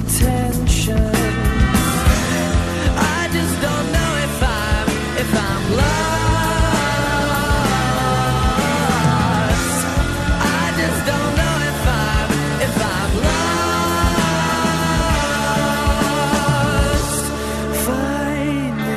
attention. I just don't know if I'm lost. I just don't know if I'm lost. Find me.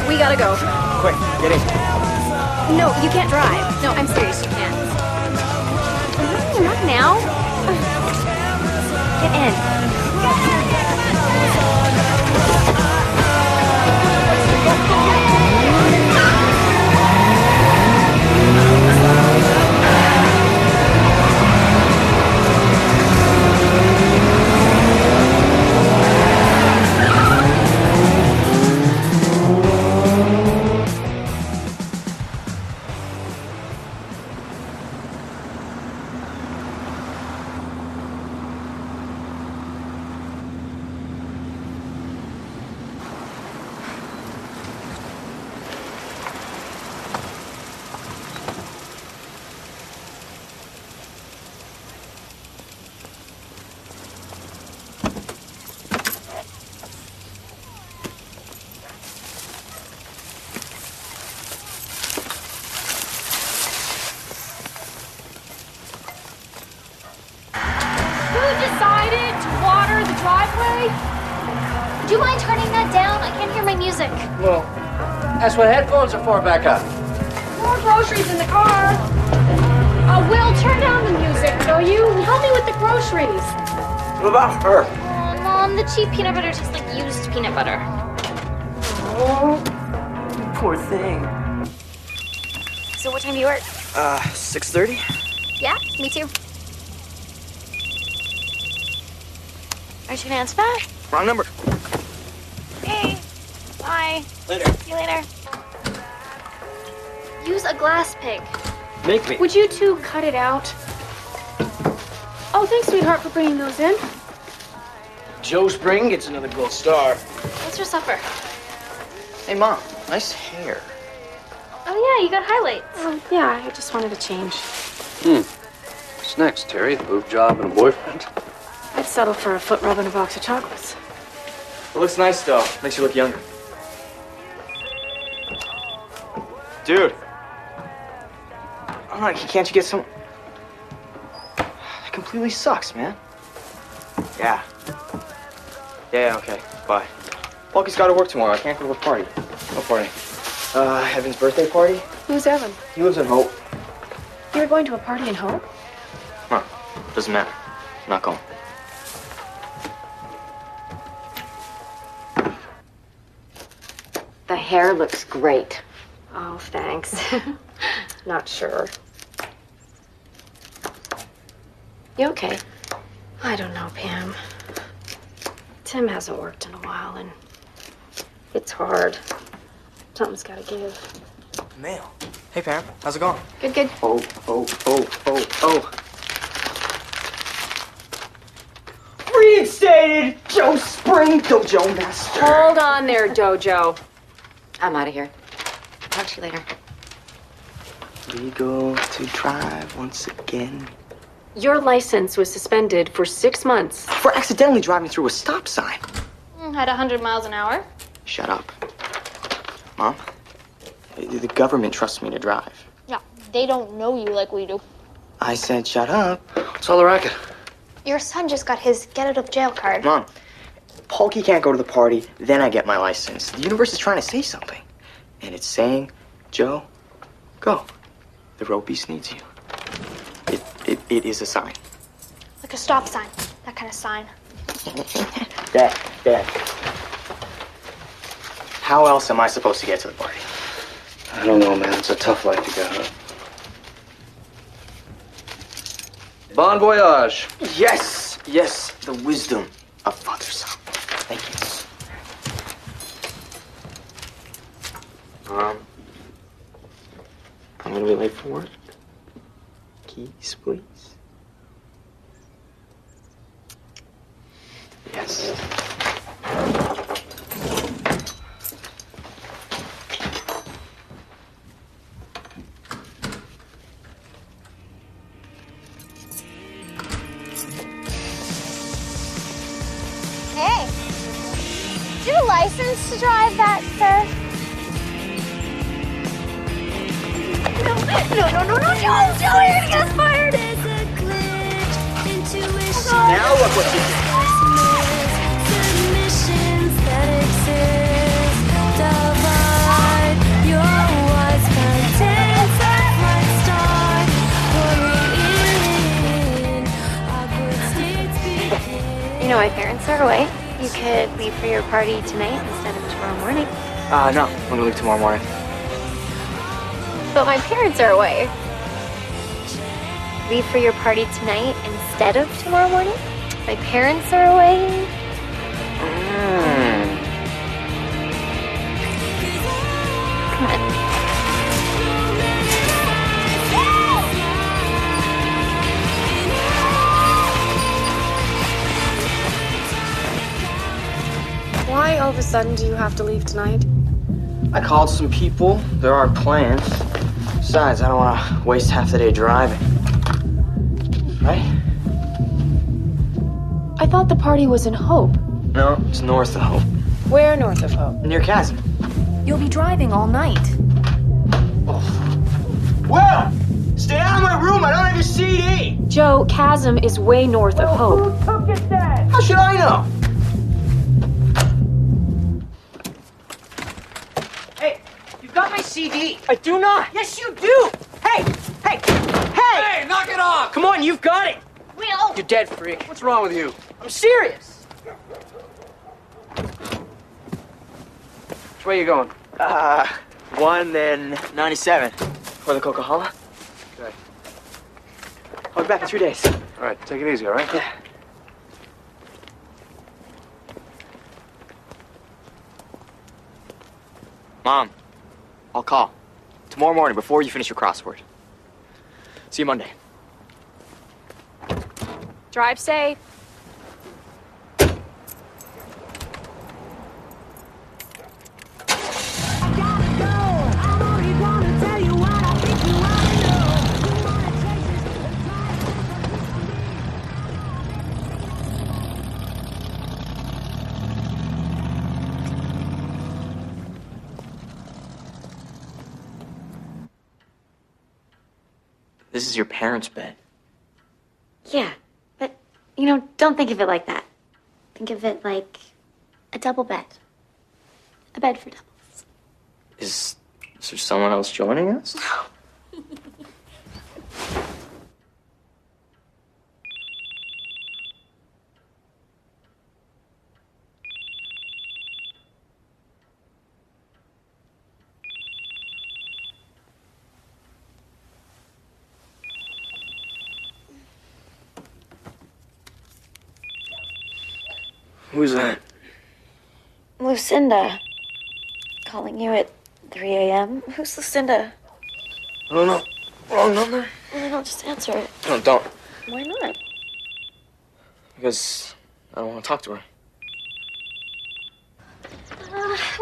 We gotta go. Quick, get in. No, you can't drive. No, I'm serious, you can't. No, not now. Get in. Would you mind turning that down? I can't hear my music. Well, that's what headphones are for, Becca. More groceries in the car. Will, turn down the music, will you? Help me with the groceries. What about her? Oh, Mom, the cheap peanut butter tastes like used peanut butter. Oh, poor thing. So what time do you work? 6:30? Yeah, me too. Aren't you gonna answer that? Wrong number. Hey. Bye. Later. See you later. Use a glass pig. Make me. Would you two cut it out? Oh, thanks, sweetheart, for bringing those in. Joe Spring gets another gold star. What's for supper? Hey, Mom, nice hair. Oh, yeah, you got highlights. Oh, yeah, I just wanted to change. What's next, Terry? The boob job and a boyfriend? I'd settle for a foot rub and a box of chocolates. It looks nice, though. Makes you look younger. Dude. All right, can't you get some... That completely sucks, man. Yeah. Yeah, okay. Bye. Paulky's got to work tomorrow. I can't go to a party. No party. Evan's birthday party? Who's Evan? He lives in Hope. You're going to a party in Hope? Huh. Doesn't matter. I'm not going. The hair looks great. Oh, thanks. Not sure. You okay? I don't know, Pam. Tim hasn't worked in a while, and it's hard. Something's gotta give. Mail. Hey, Pam. How's it going? Good, good. Oh. Reinstated Joe Spring, Dojo Master. Hold on there, Dojo. I'm out of here. Talk to you later. Legal to drive once again. Your license was suspended for 6 months. For accidentally driving through a stop sign. At 100 miles an hour. Shut up. Mom, the government trusts me to drive. Yeah, they don't know you like we do. I said shut up. What's all the racket? Your son just got his get out of jail card. Mom, Paulky can't go to the party, then I get my license. The universe is trying to say something. And it's saying, Joe, Go. The road beast needs you. It is a sign. Like a stop sign. That kind of sign. Dad. How else am I supposed to get to the party? I don't know, man. It's a tough life you got, huh? Bon voyage. Yes, the wisdom of father son. Thank you. I'm gonna be late for work. Keys, please. Yes. Hey, do you have a license to drive that, sir? No, Joe, you're gonna get us fired! Now look what you did. You know, my parents are away. You could leave for your party tonight instead of tomorrow morning. No, I'm gonna leave tomorrow morning. But my parents are away. Leave for your party tonight instead of tomorrow morning? My parents are away. Come on. Why all of a sudden do you have to leave tonight? I called some people. There are plans. Besides, I don't want to waste half the day driving. Right? I thought the party was in Hope. No, it's north of Hope. Where north of Hope? Near Chasm. You'll be driving all night. Well, stay out of my room. I don't have your CD. Joe, Chasm is way north of Hope. Who took it then? How should I know? Hey, you've got my CD. I do not. Yes, you do. Hey! Hey, knock it off! Come on, you've got it. Will! You dead freak. What's wrong with you? I'm serious. Which way you going? 1 and 97. For the Coca-Cola. Okay. I'll be back in 3 days. All right, take it easy, all right? Yeah. Mom, I'll call. Tomorrow morning before you finish your crossword. See you Monday. Drive safe. This is your parents' bed. Yeah, but, you know, don't think of it like that. Think of it like a double bed. A bed for doubles. Is there someone else joining us? Who's that? Lucinda. Calling you at 3 a.m.? Who's Lucinda? I don't know. Wrong number? Well, don't just answer it. No, don't. Why not? Because I don't want to talk to her.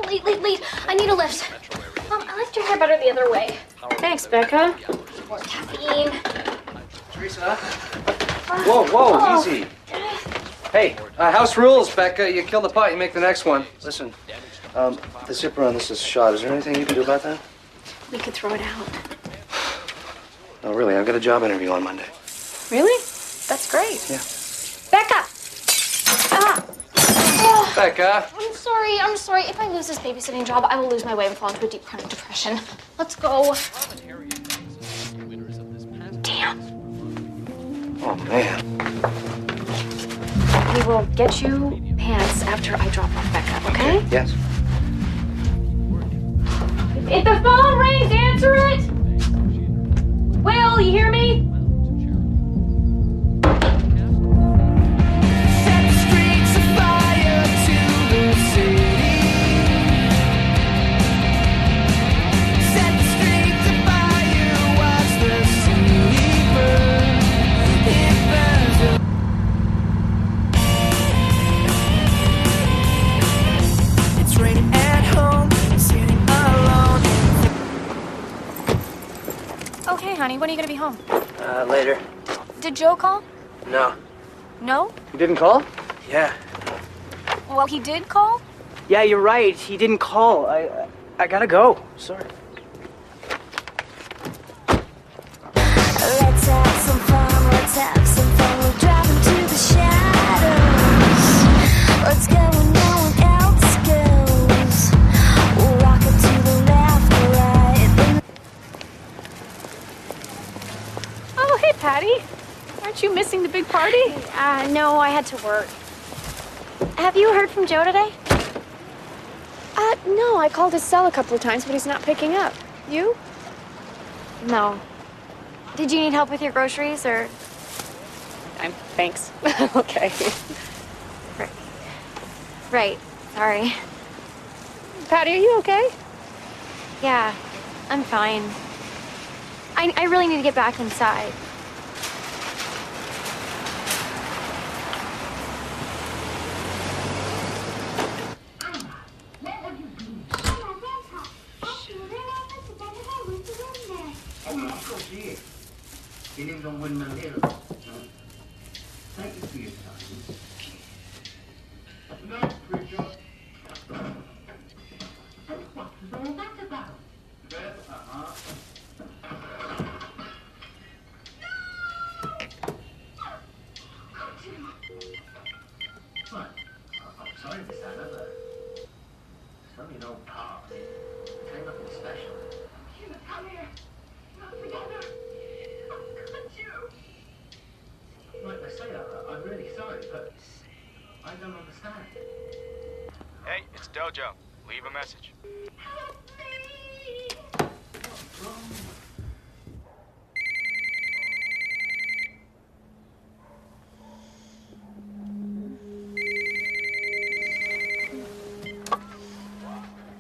Late. I need a lift. I liked your hair better the other way. Thanks, Becca. Caffeine. Teresa? Whoa, easy. Hey, house rules, Becca. You kill the pot, you make the next one. Listen, the zipper on this is shot. Is there anything you can do about that? We could throw it out. No, really, I've got a job interview on Monday. Really? That's great. Yeah. Becca! Ah! Oh, Becca! I'm sorry. If I lose this babysitting job, I will lose my way and fall into a deep chronic depression. Let's go. Oh, man. We will get you pants after I drop off Becca, okay? Yes. If the phone rings, answer it! Will, you hear me? Set the streets afire to the city. Set the streets afire, watch the city burn. It burns. It's raining at home, sitting alone. Okay, honey, when are you gonna be home? Later. Did Joe call? No. No? You didn't call? Yeah. Well, he did call? Yeah, you're right. He didn't call. I gotta go. Sorry. Let's have some fun, let's have some fun. We'll drive into the shadows. Let's go where no one else goes. We'll rock it to the left, the right. Oh, hey, Patty. Aren't you missing the big party? No, I had to work. Have you heard from Joe today? No, I called his cell a couple of times, but he's not picking up. You? No. Did you need help with your groceries, or? Thanks. Okay. Right. Sorry. Patty, are you okay? Yeah, I'm fine. I really need to get back inside. He lives on Windmill Hill. Thank you for your time. No, Richard. What was all that about? What? I'm sorry, Miss Anna, but it's only an old park. It ain't nothing special. Come here. Not together. Could you? Like I say, I'm really sorry, but I don't understand. Hey, it's Dojo. Leave a message. Help me! What's wrong?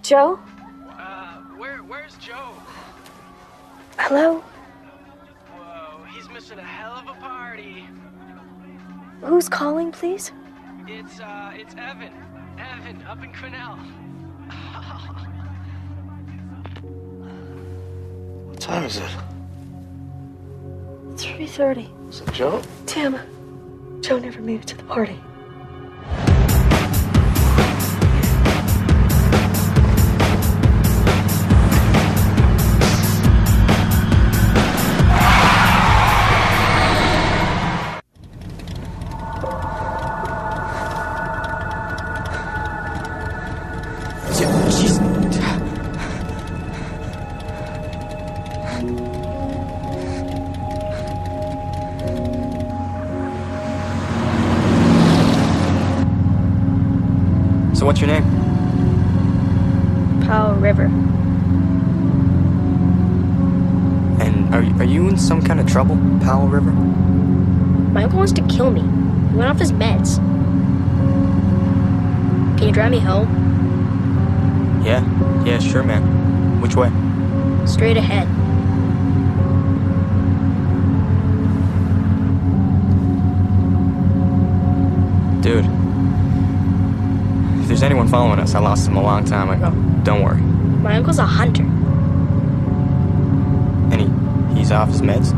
Joe? Where's Joe? Hello? Whoa, he's missing a hell of a party. Who's calling, please? It's Evan. Evan, up in Quesnel. What time is it? 3:30. Is it Joe? Tim, Joe never made it to the party. So what's your name? Powell River. And are you in some kind of trouble, Powell River? My uncle wants to kill me. He went off his meds. Can you drive me home? Yeah, sure, man. Which way? Straight ahead. Dude. If there's anyone following us, I lost him a long time ago. Don't worry. My uncle's a hunter. And he's off his meds?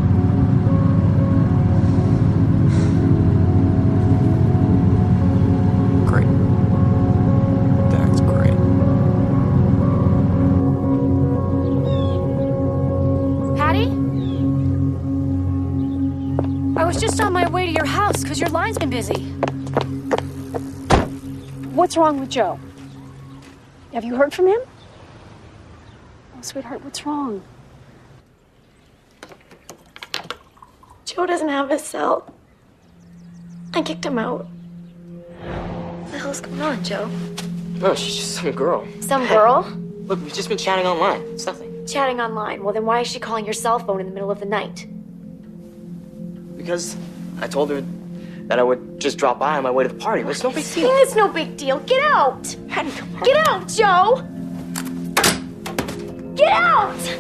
Great. That's great. Patty? I was just on my way to your house because your line's been busy. What's wrong with Joe? Have you heard from him? Oh, sweetheart, what's wrong? Joe doesn't have his cell. I kicked him out. What the hell's going on, Joe? No, she's just some girl. Some girl? Look, we've just been chatting online. It's nothing. Chatting online. Well, then why is she calling your cell phone in the middle of the night? Because I told her that I would just drop by on my way to the party, but it's no big deal. It's no big deal. Get out! Patty, come on. Get out, Joe! Get out!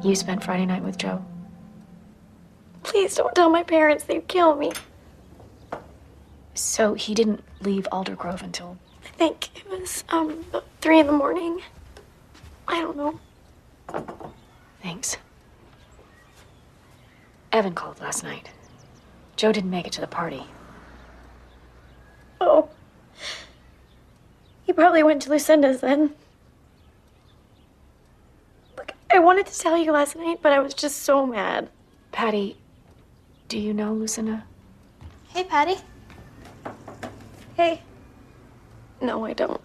You spent Friday night with Joe? Please don't tell my parents. They'd kill me. So he didn't leave Aldergrove until... I think it was, 3 in the morning. I don't know. Thanks. Evan called last night. Joe didn't make it to the party. Oh. He probably went to Lucinda's then. Look, I wanted to tell you last night, but I was just so mad. Patty, do you know Lucinda? Hey, Patty. Hey. No, I don't.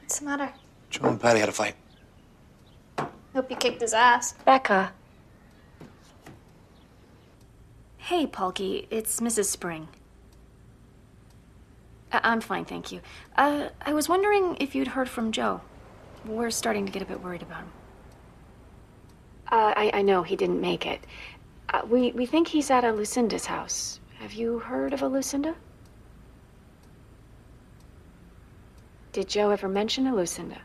What's the matter? Joe and Patty had a fight. Hope you kicked his ass. Becca. Hey, Polky, it's Mrs. Spring. I'm fine, thank you. I was wondering if you'd heard from Joe. We're starting to get a bit worried about him. I know he didn't make it. We think he's at a Lucinda's house. Have you heard of a Lucinda? Did Joe ever mention a Lucinda?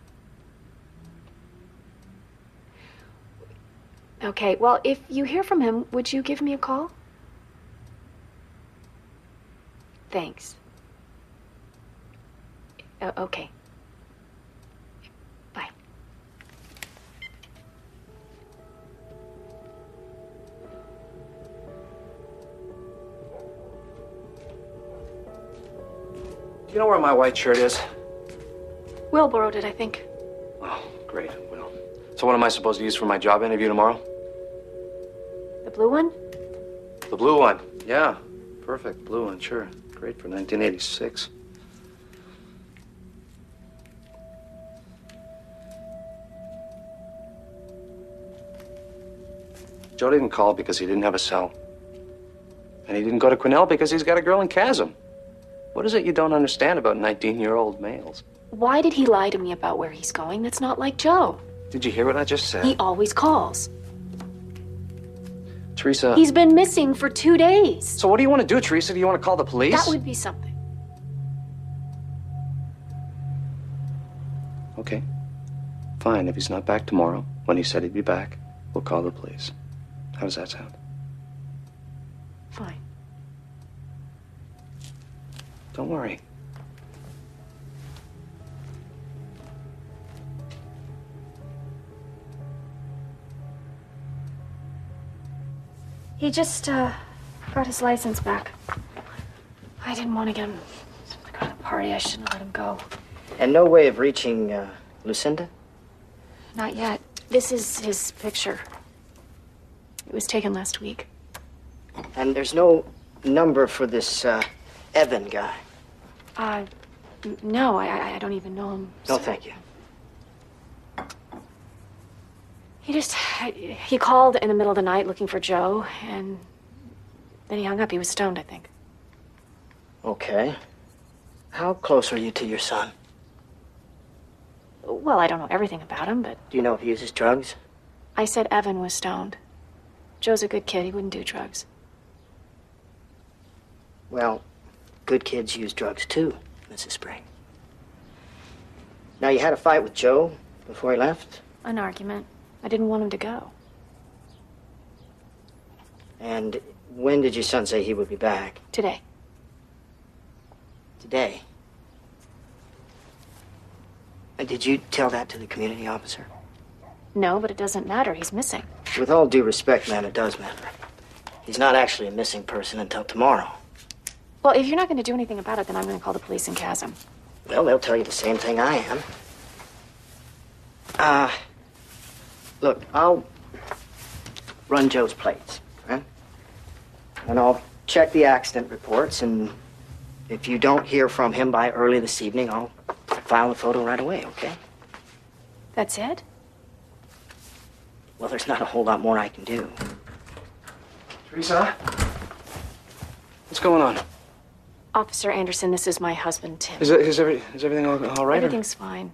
Okay, well, if you hear from him, would you give me a call? Thanks. Okay. Bye. You know where my white shirt is? Will borrowed it, I think. Oh, great, Will. So what am I supposed to use for my job interview tomorrow? The blue one? The blue one. Yeah, perfect. Blue one, sure. Great for 1986. Joe didn't call because he didn't have a cell. And he didn't go to Quesnel because he's got a girl in Chasm. What is it you don't understand about 19-year-old males? Why did he lie to me about where he's going? That's not like Joe. Did you hear what I just said? He always calls. Teresa... He's been missing for 2 days. So what do you want to do, Teresa? Do you want to call the police? That would be something. Okay. Fine. If he's not back tomorrow, when he said he'd be back, we'll call the police. How does that sound? Fine. Don't worry. He just, got his license back. I didn't want to get him to go to the party. I shouldn't have let him go. And no way of reaching, Lucinda? Not yet. This is his picture. It was taken last week. And there's no number for this, Evan guy? No, I don't even know him. No, thank you. He called in the middle of the night looking for Joe, and then he hung up. He was stoned, I think. Okay. How close are you to your son? Well, I don't know everything about him, but Do you know if he uses drugs? I said Evan was stoned. Joe's a good kid. He wouldn't do drugs. Well, good kids use drugs too, Mrs. Spring. Now, you had a fight with Joe before he left? An argument. I didn't want him to go. And when did your son say he would be back? Today. Today? And did you tell that to the community officer? No, but it doesn't matter. He's missing. With all due respect, ma'am, it does matter. He's not actually a missing person until tomorrow. Well, if you're not going to do anything about it, then I'm going to call the police in Chasm. Well, they'll tell you the same thing I am. Look, I'll run Joe's plates, right? And I'll check the accident reports, and if you don't hear from him by early this evening, I'll file a photo right away, okay? That's it? Well, there's not a whole lot more I can do. Teresa? What's going on? Officer Anderson, this is my husband, Tim. Is everything all right? or- Everything's fine.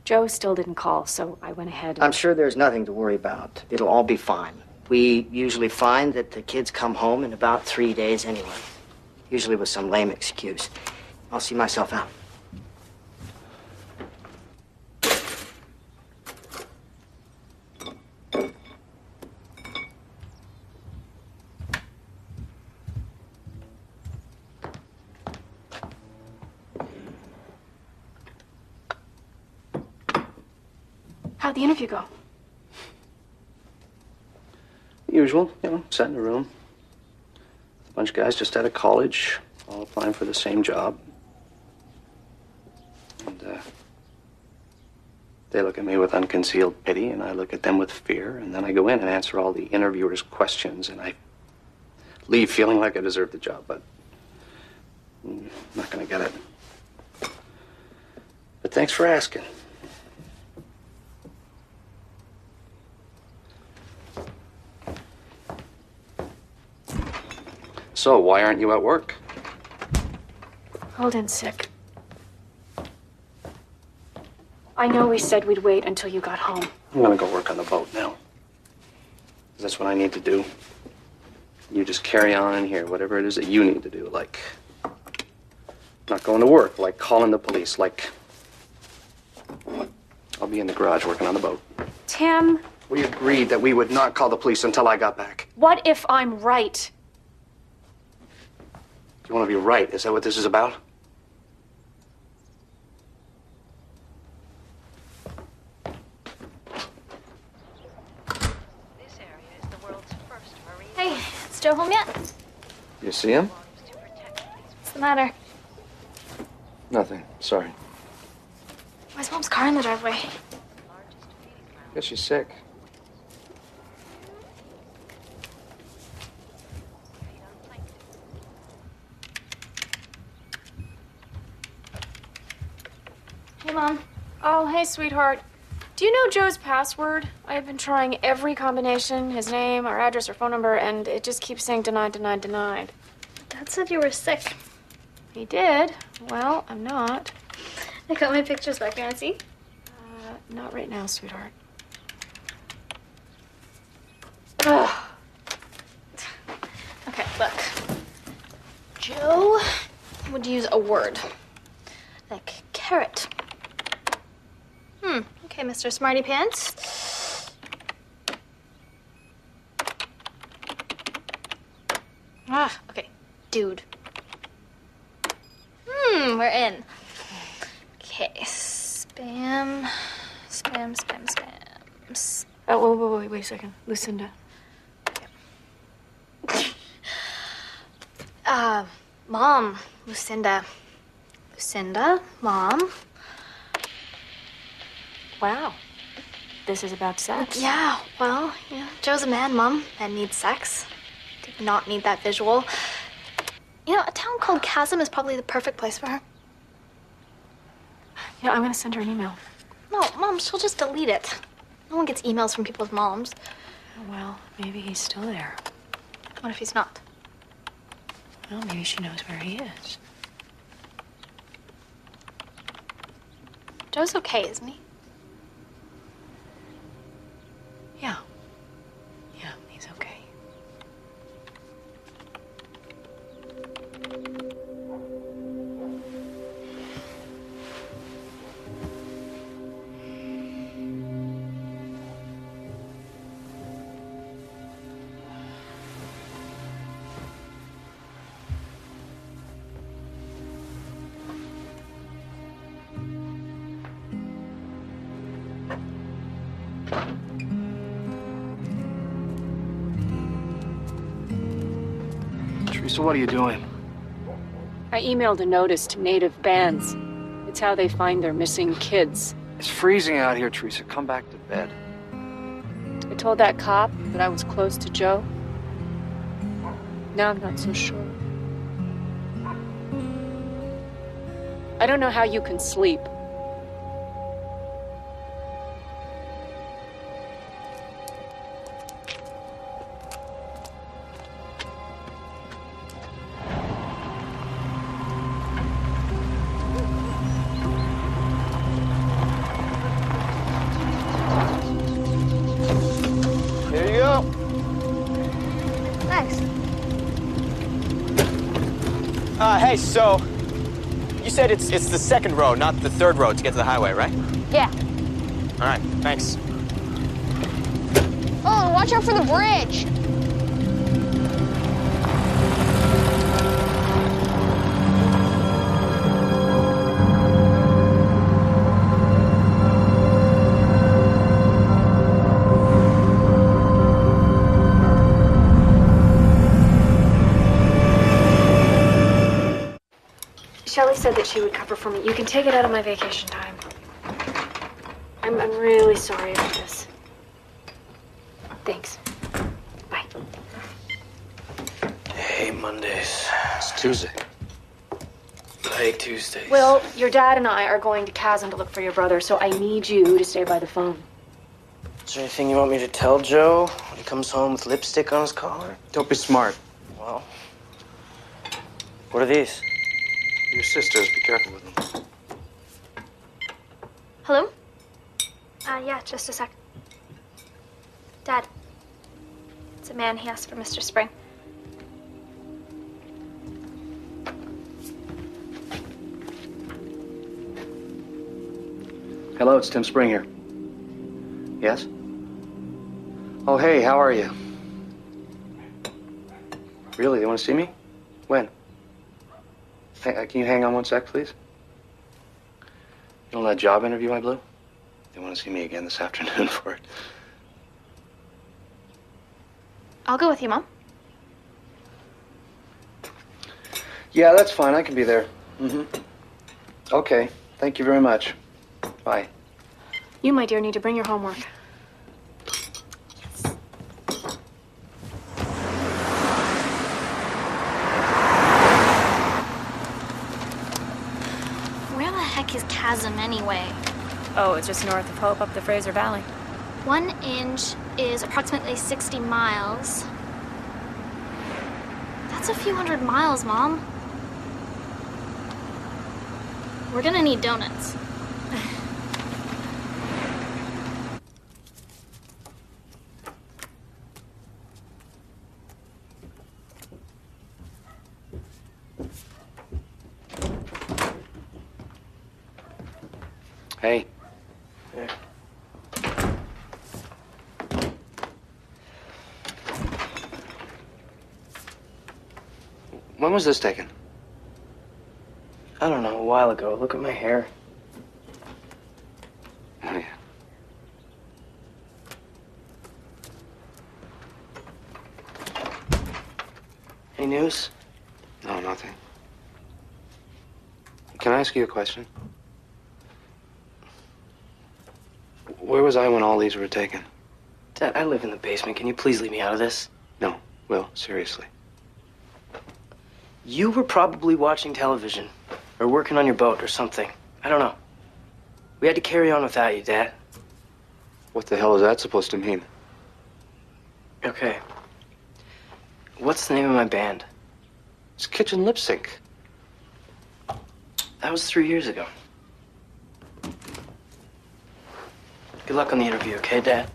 Joe still didn't call, so I went ahead and... I'm sure there's nothing to worry about. It'll all be fine. We usually find that the kids come home in about 3 days anyway. Usually with some lame excuse. I'll see myself out. How'd the interview go? Usual, sat in a room. A bunch of guys just out of college, all applying for the same job. And they look at me with unconcealed pity, and I look at them with fear, and then I go in and answer all the interviewers' questions, and I leave feeling like I deserve the job, but I'm not gonna get it. But thanks for asking. So, why aren't you at work? Called in sick. I know we said we'd wait until you got home. I'm gonna go work on the boat now. 'Cause that's what I need to do. You just carry on in here, whatever it is that you need to do, like not going to work, like calling the police, like I'll be in the garage working on the boat. Tim, We agreed that we would not call the police until I got back. what if I'm right? You want to be right? Is that what this is about? Hey, is Joe home yet? You see him? What's the matter? Nothing. Sorry. Why's Mom's car in the driveway? Guess she's sick. Hey, Mom. Oh, hey, sweetheart. Do you know Joe's password? I've been trying every combination, his name, our address, or phone number, and it just keeps saying denied, denied, denied. Dad said you were sick. He did. Well, I'm not. I got my pictures back. You want to see? Not right now, sweetheart. Ugh. Okay, look. Joe would use a word. Like carrot. Okay, Mr. Smarty Pants. Okay. Dude. We're in. Okay, spam. Oh, wait a second. Lucinda. Mom. Lucinda. Lucinda, Mom. Wow. This is about sex. Yeah, well, Joe's a man, Mom, and needs sex. Did not need that visual. You know, a town called Chasm is probably the perfect place for her. I'm gonna send her an email. No, Mom, she'll just delete it. No one gets emails from people's moms. Well, maybe he's still there. What if he's not? Well, maybe she knows where he is. Joe's okay, isn't he? Yeah. Yeah, he's okay. Teresa, what are you doing? I emailed a notice to native bands. It's how they find their missing kids. It's freezing out here, Teresa. Come back to bed. I told that cop that I was close to Joe. Now I'm not so sure. I don't know how you can sleep. Hey, so you said it's the second road, not the third road to get to the highway, right? Yeah. All right, thanks. Oh, watch out for the bridge. Shelley said that she would cover for me. You can take it out of my vacation time. I'm really sorry about this. Thanks. Bye. I hate Mondays. It's Tuesday. I hate Tuesdays. Will, your dad and I are going to Chasm to look for your brother, so I need you to stay by the phone. Is there anything you want me to tell Joe when he comes home with lipstick on his collar? Don't be smart. Well, what are these? Your sisters, be careful with them. Hello? Yeah, just a sec. Dad. It's a man. He asked for Mr. Spring. Hello, it's Tim Spring here. Yes? Oh, hey, how are you? Really, they want to see me? When? Can you hang on one sec, please? You know that job interview I blew? They want to see me again this afternoon for it. I'll go with you, Mom. Yeah, that's fine. I can be there. Okay. Thank you very much. Bye. You, my dear, need to bring your homework. Where the heck is Chasm anyway? Oh, it's just north of Hope up the Fraser Valley. 1 inch is approximately 60 miles. That's a few hundred miles, Mom. We're gonna need donuts. Hey. Yeah. When was this taken? I don't know, a while ago. Look at my hair. Oh, yeah. Any news? No, nothing. Can I ask you a question? Where was I when all these were taken? Dad, I live in the basement. Can you please leave me out of this? No, Will, seriously. You were probably watching television or working on your boat or something. I don't know. We had to carry on without you, Dad. What the hell is that supposed to mean? Okay. What's the name of my band? It's Kitchen Lip Sync. That was 3 years ago. Good luck on the interview, okay, Dad?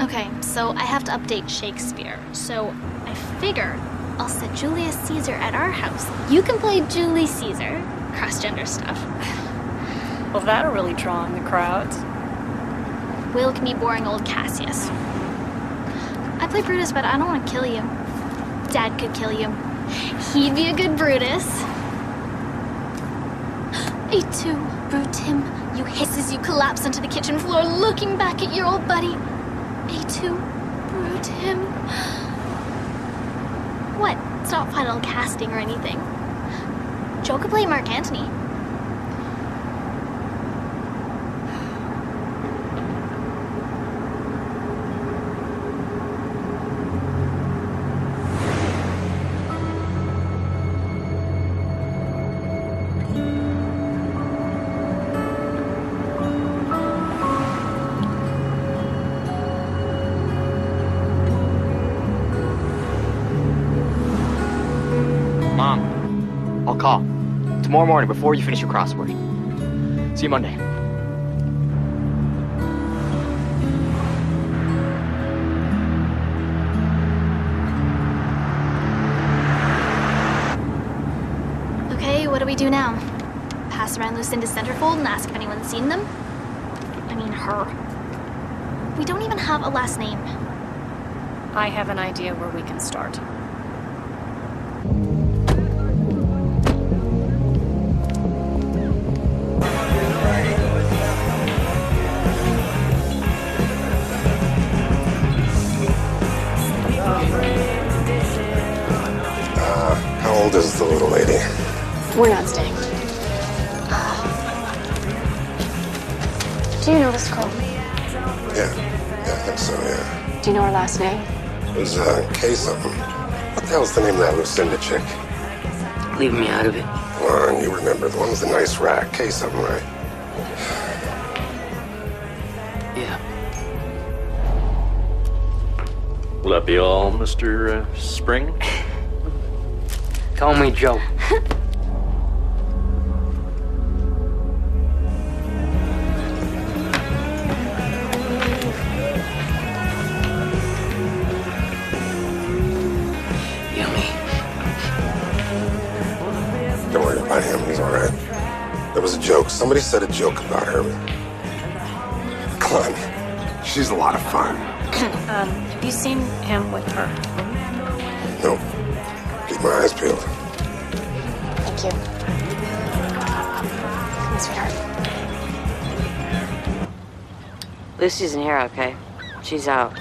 Okay, so I have to update Shakespeare. So I figure I'll set Julius Caesar at our house. You can play Julie Caesar. Cross-gender stuff. Well, that'll really draw in the crowds. Will can be boring old Cassius. I play Brutus, but I don't want to kill you. Dad could kill you. He'd be a good Brutus. A2, brute him. You hiss as you collapse onto the kitchen floor, looking back at your old buddy. A2, brute him. What? It's not final casting or anything. Joe could play Mark Antony. Mom, I'll call. Tomorrow morning before you finish your crossword. See you Monday. do now? Pass around Lucinda's centerfold and ask if anyone's seen them? I mean, her. We don't even have a last name. I have an idea where we can start. How old is the little lady? We're not staying. Do you know this girl? Yeah, I think so, yeah. Do you know her last name? It was, K something. What the hell's the name of that Lucinda chick? Leave me out of it. Come on, you remember, the one with the nice rack. K something, right? Yeah. Will that be all, Mr. Spring? Call me Joe. Yummy. Don't worry about him, he's all right. There was a joke. Somebody said a joke about Herman. Come on, she's a lot of fun. Have you seen him with her? Nope. Keep my eyes peeled. Thank you. Come on, sweetheart. Lucy's in here, okay? She's out.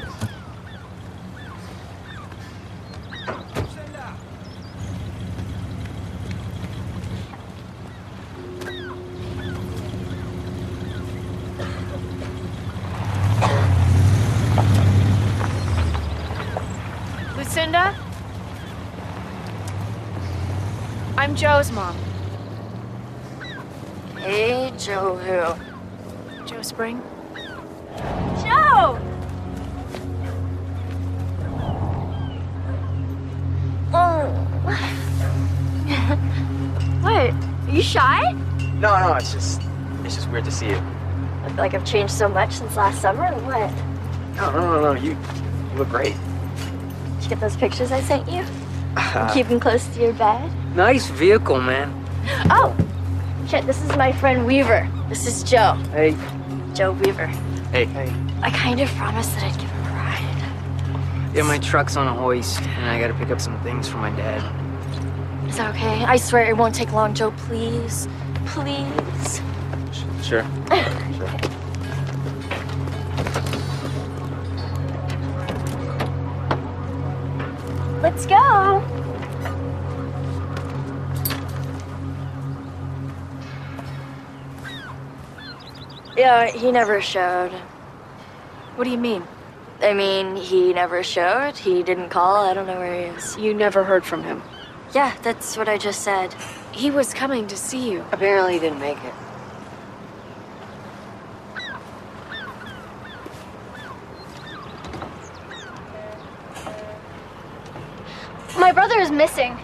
Lucinda? I'm Joe's mom. Hey, Joe who? Joe Spring? Joe! What? Are you shy? No, it's just weird to see you. I feel like I've changed so much since last summer, or what? No, you look great. Did you get those pictures I sent you? Keep them close to your bed? Nice vehicle, man. Oh! Shit, this is my friend Weaver. This is Joe. Hey. Joe Weaver. Hey. I kind of promised that I'd give him a ride. Yeah, my truck's on a hoist, and I gotta pick up some things for my dad. Is that okay? I swear it won't take long, Joe. Please. Please. Sure. Let's go. Yeah, he never showed. What do you mean? I mean, he never showed. He didn't call. I don't know where he is. You never heard from him. Yeah, that's what I just said. He was coming to see you. Apparently he didn't make it. My brother is missing.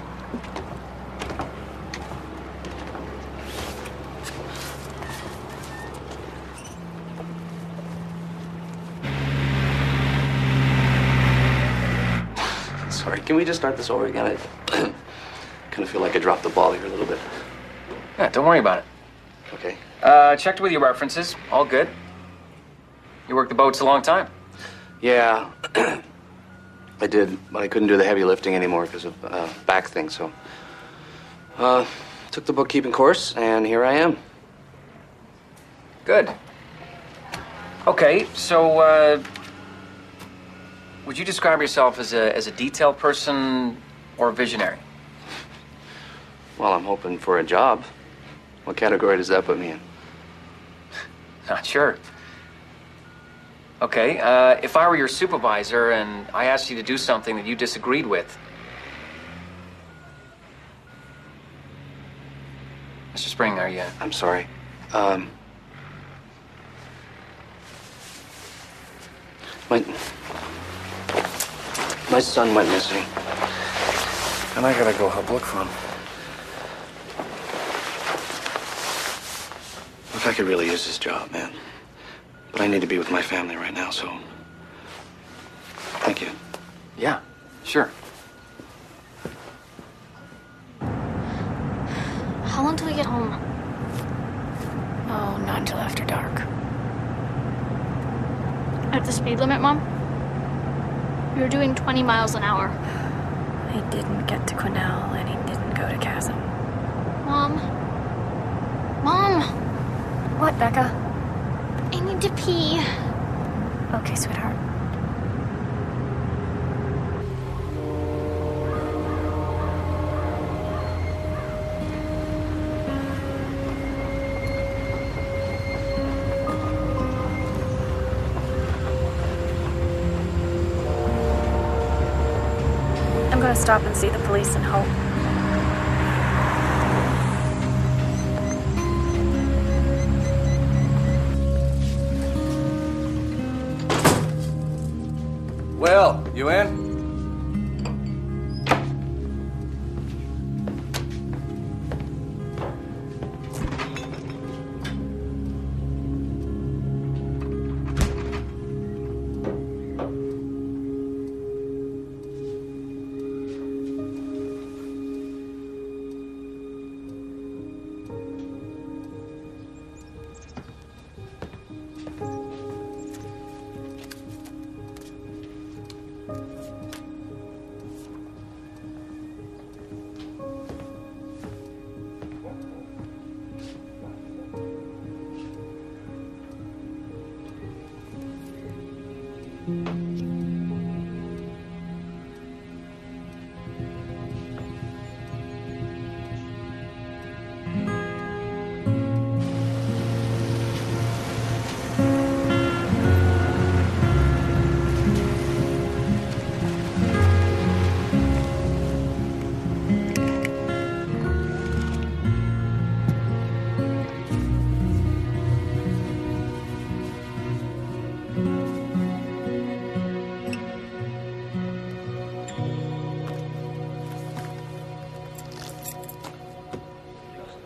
Sorry, can we just start this over again? I kind of feel like I dropped the ball here a little bit. Yeah, don't worry about it. Okay. Checked with your references. All good. You worked the boats a long time. Yeah, I did, but I couldn't do the heavy lifting anymore because of back thing, so... took the bookkeeping course, and here I am. Good. Okay, so, would you describe yourself as a detail person or a visionary? Well, I'm hoping for a job. What category does that put me in? Not sure. Okay, if I were your supervisor and I asked you to do something that you disagreed with... Mr. Spring, are you... I'm sorry. My son went missing. And I gotta go help look for him. Look, I could really use this job, man. But I need to be with my family right now, so... Thank you. Yeah, sure. How How long till we get home? Oh, not until after dark. At the speed limit, Mom? You're doing 20 miles an hour. He didn't get to Quesnel, and he didn't go to Chasm. Mom? Mom! What, Becca? I need to pee. Okay, sweetheart. I'm gonna stop and see the police and hope. Will, you in?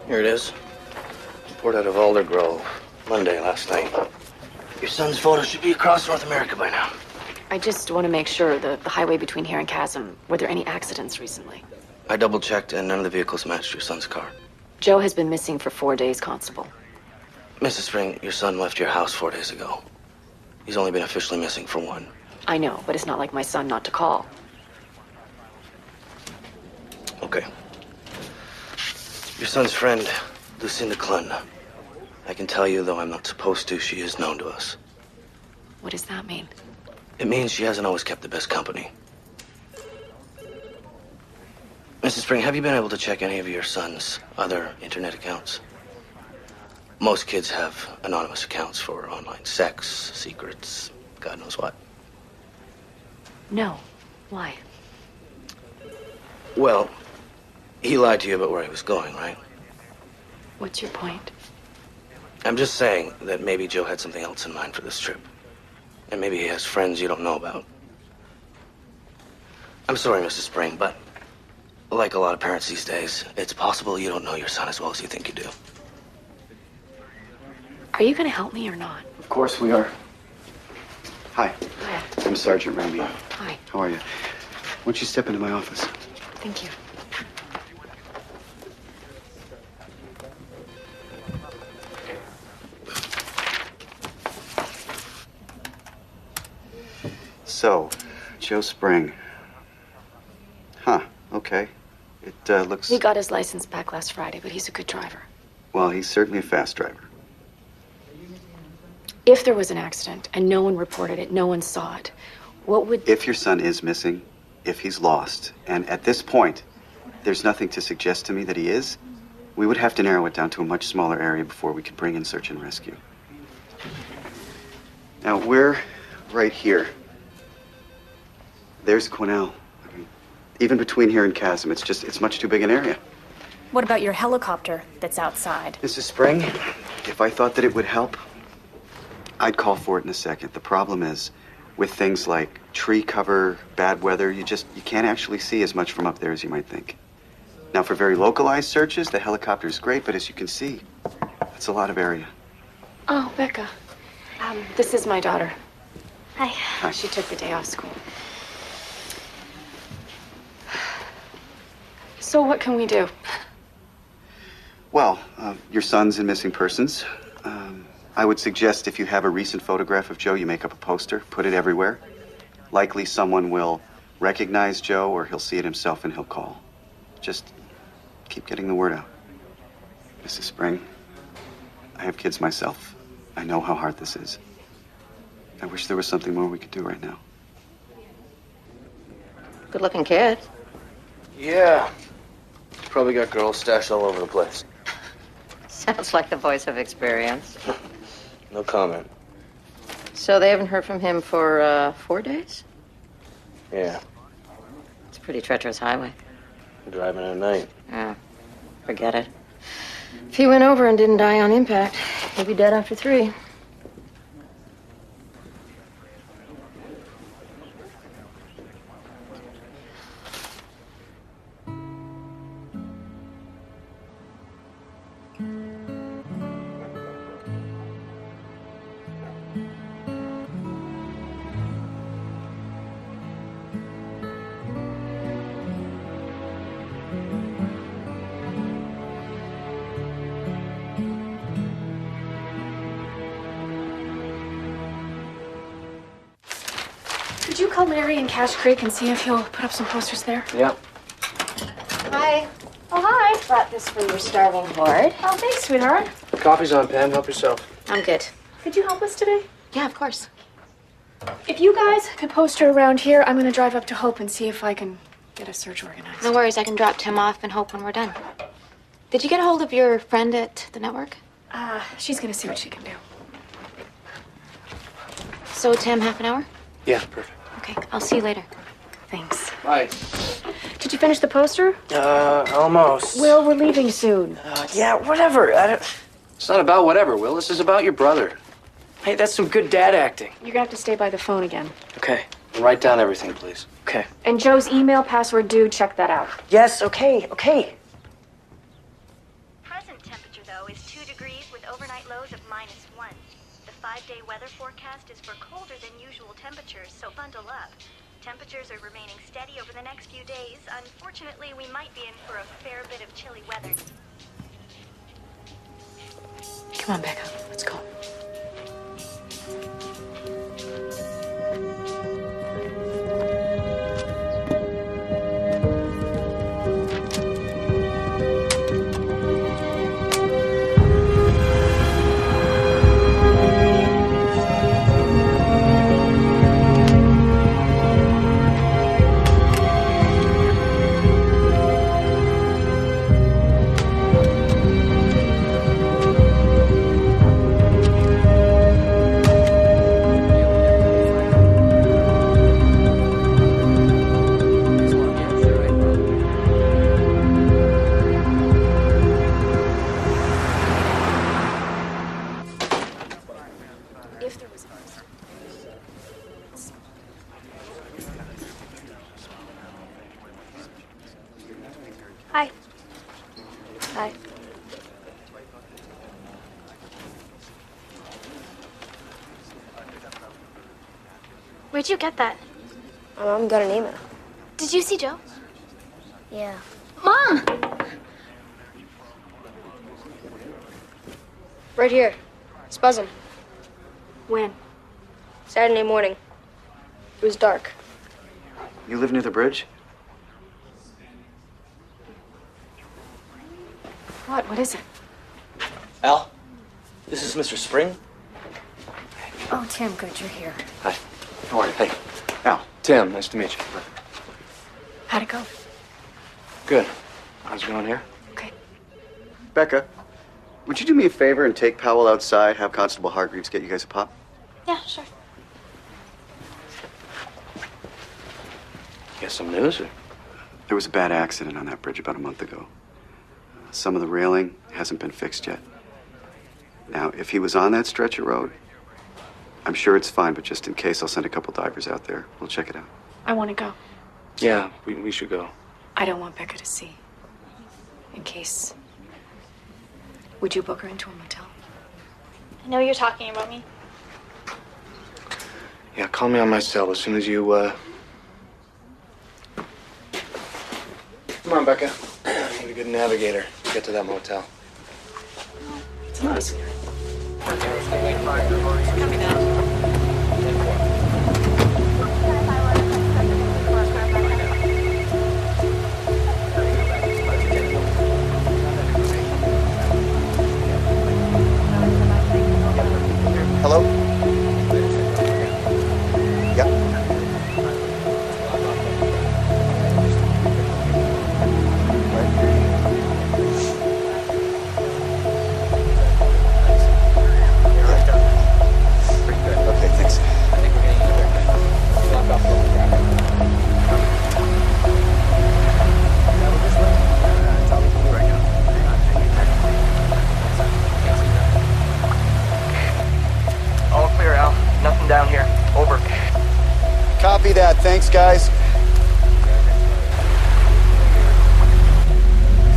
Here it is. Report out of Alder Grove. Monday last night. Your son's photo should be across North America by now. I just want to make sure the highway between here and Chasm, were there any accidents recently? I double-checked and none of the vehicles matched your son's car. Joe has been missing for 4 days, Constable. Mrs. Spring, your son left your house 4 days ago. He's only been officially missing for 1. I know, but it's not like my son not to call. Okay. Your son's friend, Lucinda Clun. I can tell you, though I'm not supposed to, she is known to us. What does that mean? It means she hasn't always kept the best company. Mrs. Spring, have you been able to check any of your son's other internet accounts? Most kids have anonymous accounts for online sex, secrets, God knows what. No. Why? Well, he lied to you about where he was going, right? What's your point? I'm just saying that maybe Joe had something else in mind for this trip. And maybe he has friends you don't know about. I'm sorry, Mrs. Spring, but like a lot of parents these days, it's possible you don't know your son as well as you think you do. Are you going to help me or not? Of course we are. Hi. Hi. I'm Sergeant Ramby. Hi. How are you? Why don't you step into my office? Thank you. So, Joe Spring. Huh, okay. It looks... He got his license back last Friday, but he's a good driver. Well, he's certainly a fast driver. If there was an accident and no one reported it, no one saw it, what would... If your son is missing, if he's lost, and at this point, there's nothing to suggest to me that he is, we would have to narrow it down to a much smaller area before we could bring in search and rescue. Now, we're right here. There's Quesnel. I mean, even between here and Chasm, it's much too big an area. What about your helicopter that's outside? Mrs. Spring, if I thought that it would help, I'd call for it in a second. The problem is, with things like tree cover, bad weather, you can't actually see as much from up there as you might think. Now, for very localized searches, the helicopter is great, but as you can see, that's a lot of area. Oh, Becca. This is my daughter. Hi. Hi. She took the day off school. So what can we do? Well, your son's in missing persons. I would suggest if you have a recent photograph of Joe, you make up a poster, put it everywhere. Likely someone will recognize Joe or he'll see it himself and he'll call. Just keep getting the word out. Mrs. Spring, I have kids myself. I know how hard this is. I wish there was something more we could do right now. Good-looking kid. Yeah. Probably got girls stashed all over the place. Sounds like the voice of experience. No comment. So they haven't heard from him for 4 days? Yeah. It's a pretty treacherous highway. Driving at night. Yeah. Forget it. If he went over and didn't die on impact, he'd be dead after 3. Could you call Larry in Cache Creek and see if he'll put up some posters there? Yeah. Hi. Oh, hi. Brought this for your starving horde. Oh, thanks, sweetheart. Coffee's on, Pam. Help yourself. I'm good. Could you help us today? Yeah, of course. If you guys could poster around here, I'm going to drive up to Hope and see if I can get a search organized. No worries, I can drop Tim off and Hope when we're done. Did you get a hold of your friend at the network? She's going to see what she can do. So, Tim, half an hour? Yeah, perfect. Okay, I'll see you later. Thanks. Bye. Did you finish the poster? Almost. Will, we're leaving soon. Yeah, whatever. It's not about whatever, Will. This is about your brother. Hey, that's some good dad acting. You're going to have to stay by the phone again. Okay. And write down everything, please. Okay. And Joe's email password due, check that out. Yes, okay. Present temperature, though, is 2 degrees with overnight lows of -1. The 5-day weather forecast is for colder than usual temperatures, so bundle up. Temperatures are remaining steady over the next few days. Unfortunately, we might be in for a fair bit of chilly weather. Come on, Becca. Let's go. If there was a Hi. Hi. Where'd you get that? My mom got an email. Did you see Joe? Yeah. Mom! Right here. It's buzzing. When? Saturday morning. It was dark. You live near the bridge? What is it? Al, this is Mr. Spring. Oh, Tim, good, you're here. Hi. How are you? Hey. Al. Tim, nice to meet you. How'd it go? Good. How's it going here? Okay. Becca, would you do me a favor and take Powell outside, have Constable Hargreaves get you guys a pop? Yeah, sure. You got some news? Or? There was a bad accident on that bridge about a month ago. Some of the railing hasn't been fixed yet. Now, if he was on that stretch of road, I'm sure it's fine, but just in case, I'll send a couple divers out there. We'll check it out. I want to go. Yeah, we should go. I don't want Becca to see. In case. Would you book her into a motel? I know you're talking about me. Yeah, call me on my cell as soon as you, Come on, Becca. I need a good navigator to get to that motel. Hello? Yep. Okay, thanks. All clear, Al. Nothing down here. Over. Copy that. Thanks, guys.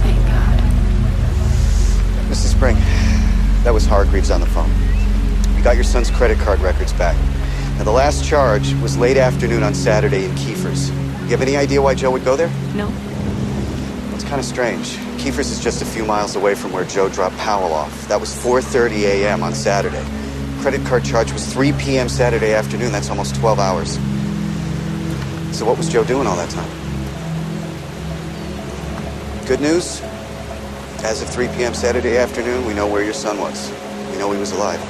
Thank God. Mrs. Spring, that was Hargreaves on the phone. We got your son's credit card records back. Now, the last charge was late afternoon on Saturday in Kiefer's. You have any idea why Joe would go there? No. It's kind of strange. Kiefer's is just a few miles away from where Joe dropped Powell off. That was 4:30 a.m. on Saturday. Credit card charge was 3 p.m. Saturday afternoon. That's almost 12 hours. So what was Joe doing all that time? Good news? As of 3 p.m. Saturday afternoon, we know where your son was. We know he was alive.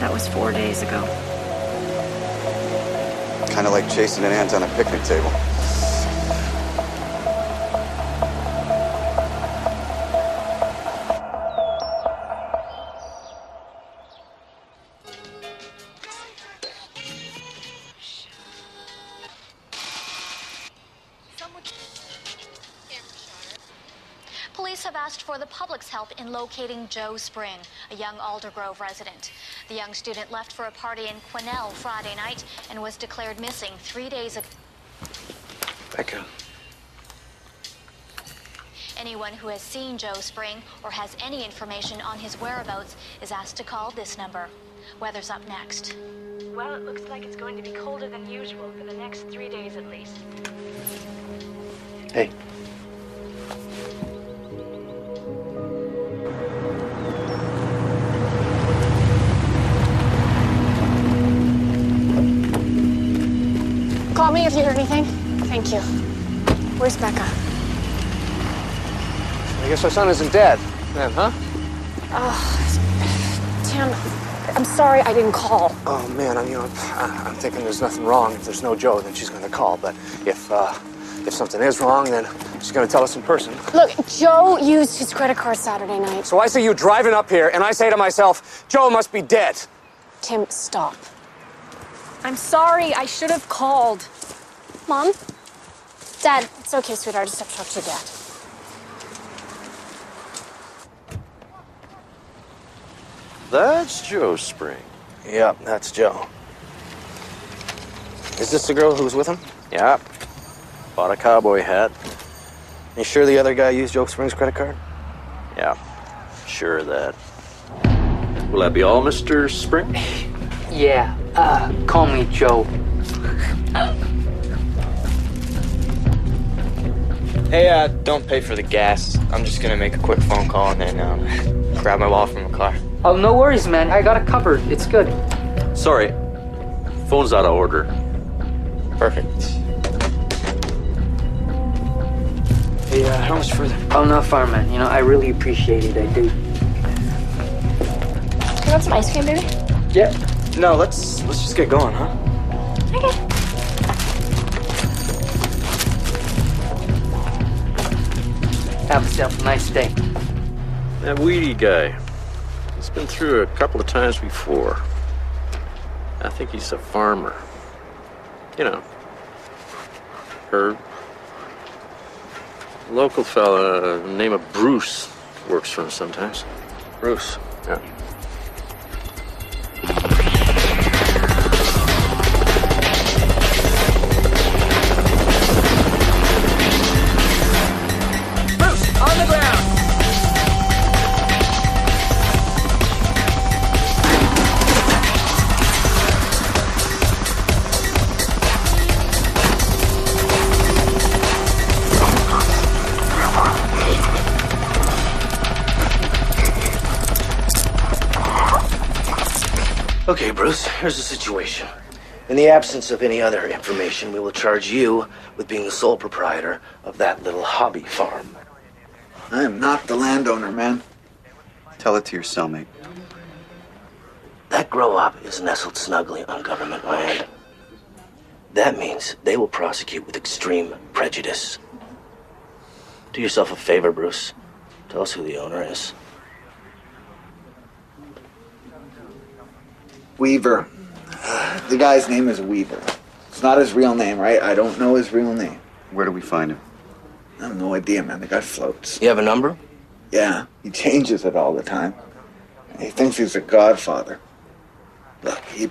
That was 4 days ago. Kind of like chasing an ant on a picnic table. Police have asked for the public's help in locating Joe Spring, a young Aldergrove resident. The young student left for a party in Quesnel Friday night and was declared missing 3 days ago. Becca. Anyone who has seen Joe Spring or has any information on his whereabouts is asked to call this number. Weather's up next. Well, it looks like it's going to be colder than usual for the next 3 days at least. Hey. Call me if you hear anything. Thank you. Where's Becca? I guess our son isn't dead, then, huh? Tim, I'm sorry I didn't call. Oh, man, I'm thinking there's nothing wrong. If there's no Joe, then she's going to call. But if something is wrong, then she's going to tell us in person. Look, Joe used his credit card Saturday night. So I see you driving up here, and I say to myself, Joe must be dead. Tim, stop. I'm sorry. I should have called. Mom? Dad, it's okay, sweetheart. I just have to talk to your dad. That's Joe Spring. Yep, that's Joe. Is this the girl who was with him? Yeah. Bought a cowboy hat. You sure the other guy used Joe Spring's credit card? Yeah. Sure of that. Will that be all, Mr. Spring? Yeah, call me Joe. Hey, don't pay for the gas. I'm just gonna make a quick phone call and then grab my wallet from the car. Oh, no worries, man. I got it covered. It's good. Sorry. Phone's out of order. Perfect. Hey, how much further? Oh, not far, man. You know, I really appreciate it. I do. You want some ice cream, baby? Yeah. No, let's just get going, huh? Okay. Have yourself a nice day. That weedy guy. He's been through a couple of times before. I think he's a farmer. You know. Herb. A local fella named of Bruce works for him sometimes. Bruce. Yeah. On the ground! Okay, Bruce, here's the situation. In the absence of any other information, we will charge you with being the sole proprietor of that little hobby farm. I am not the landowner, man. Tell it to your cellmate. That grow-op is nestled snugly on government land. That means they will prosecute with extreme prejudice. Do yourself a favor, Bruce. Tell us who the owner is. Weaver. The guy's name is Weaver. It's not his real name, right? I don't know his real name. Where do we find him? I have no idea, man. The guy floats. You have a number? Yeah, he changes it all the time. He thinks he's a godfather. Look, he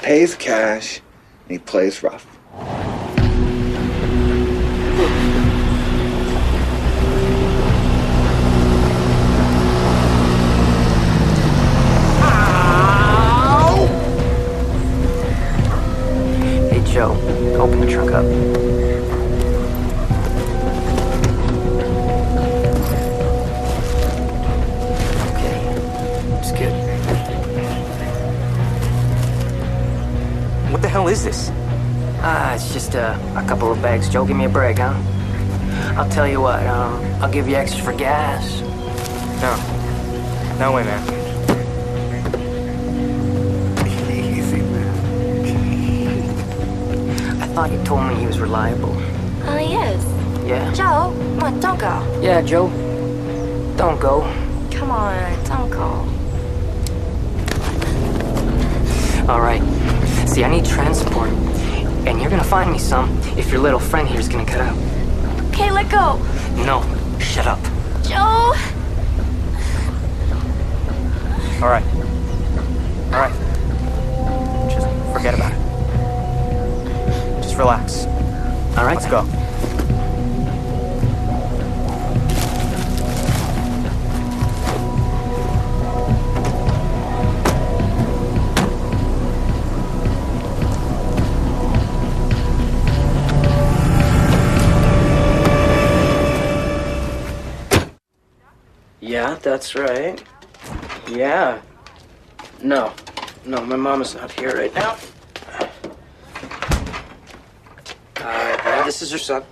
pays cash and he plays rough. Hey, Joe, open the trunk up. What the hell is this? It's just a couple of bags. Joe, give me a break, huh? I'll tell you what, I'll give you extra for gas. No way, man. Easy, man. I thought you told me he was reliable. Oh, he is. Yeah? Joe, come on, don't go. Yeah, Joe. Don't go. Come on, don't go. All right. See, I need transport. And you're gonna find me some if your little friend here's gonna cut out. Okay, let go. No, shut up. Joe! All right. Just forget about it. Just relax. All right. Let's go. Yeah, that's right. Yeah. No, my mom is not here right now. This is her son.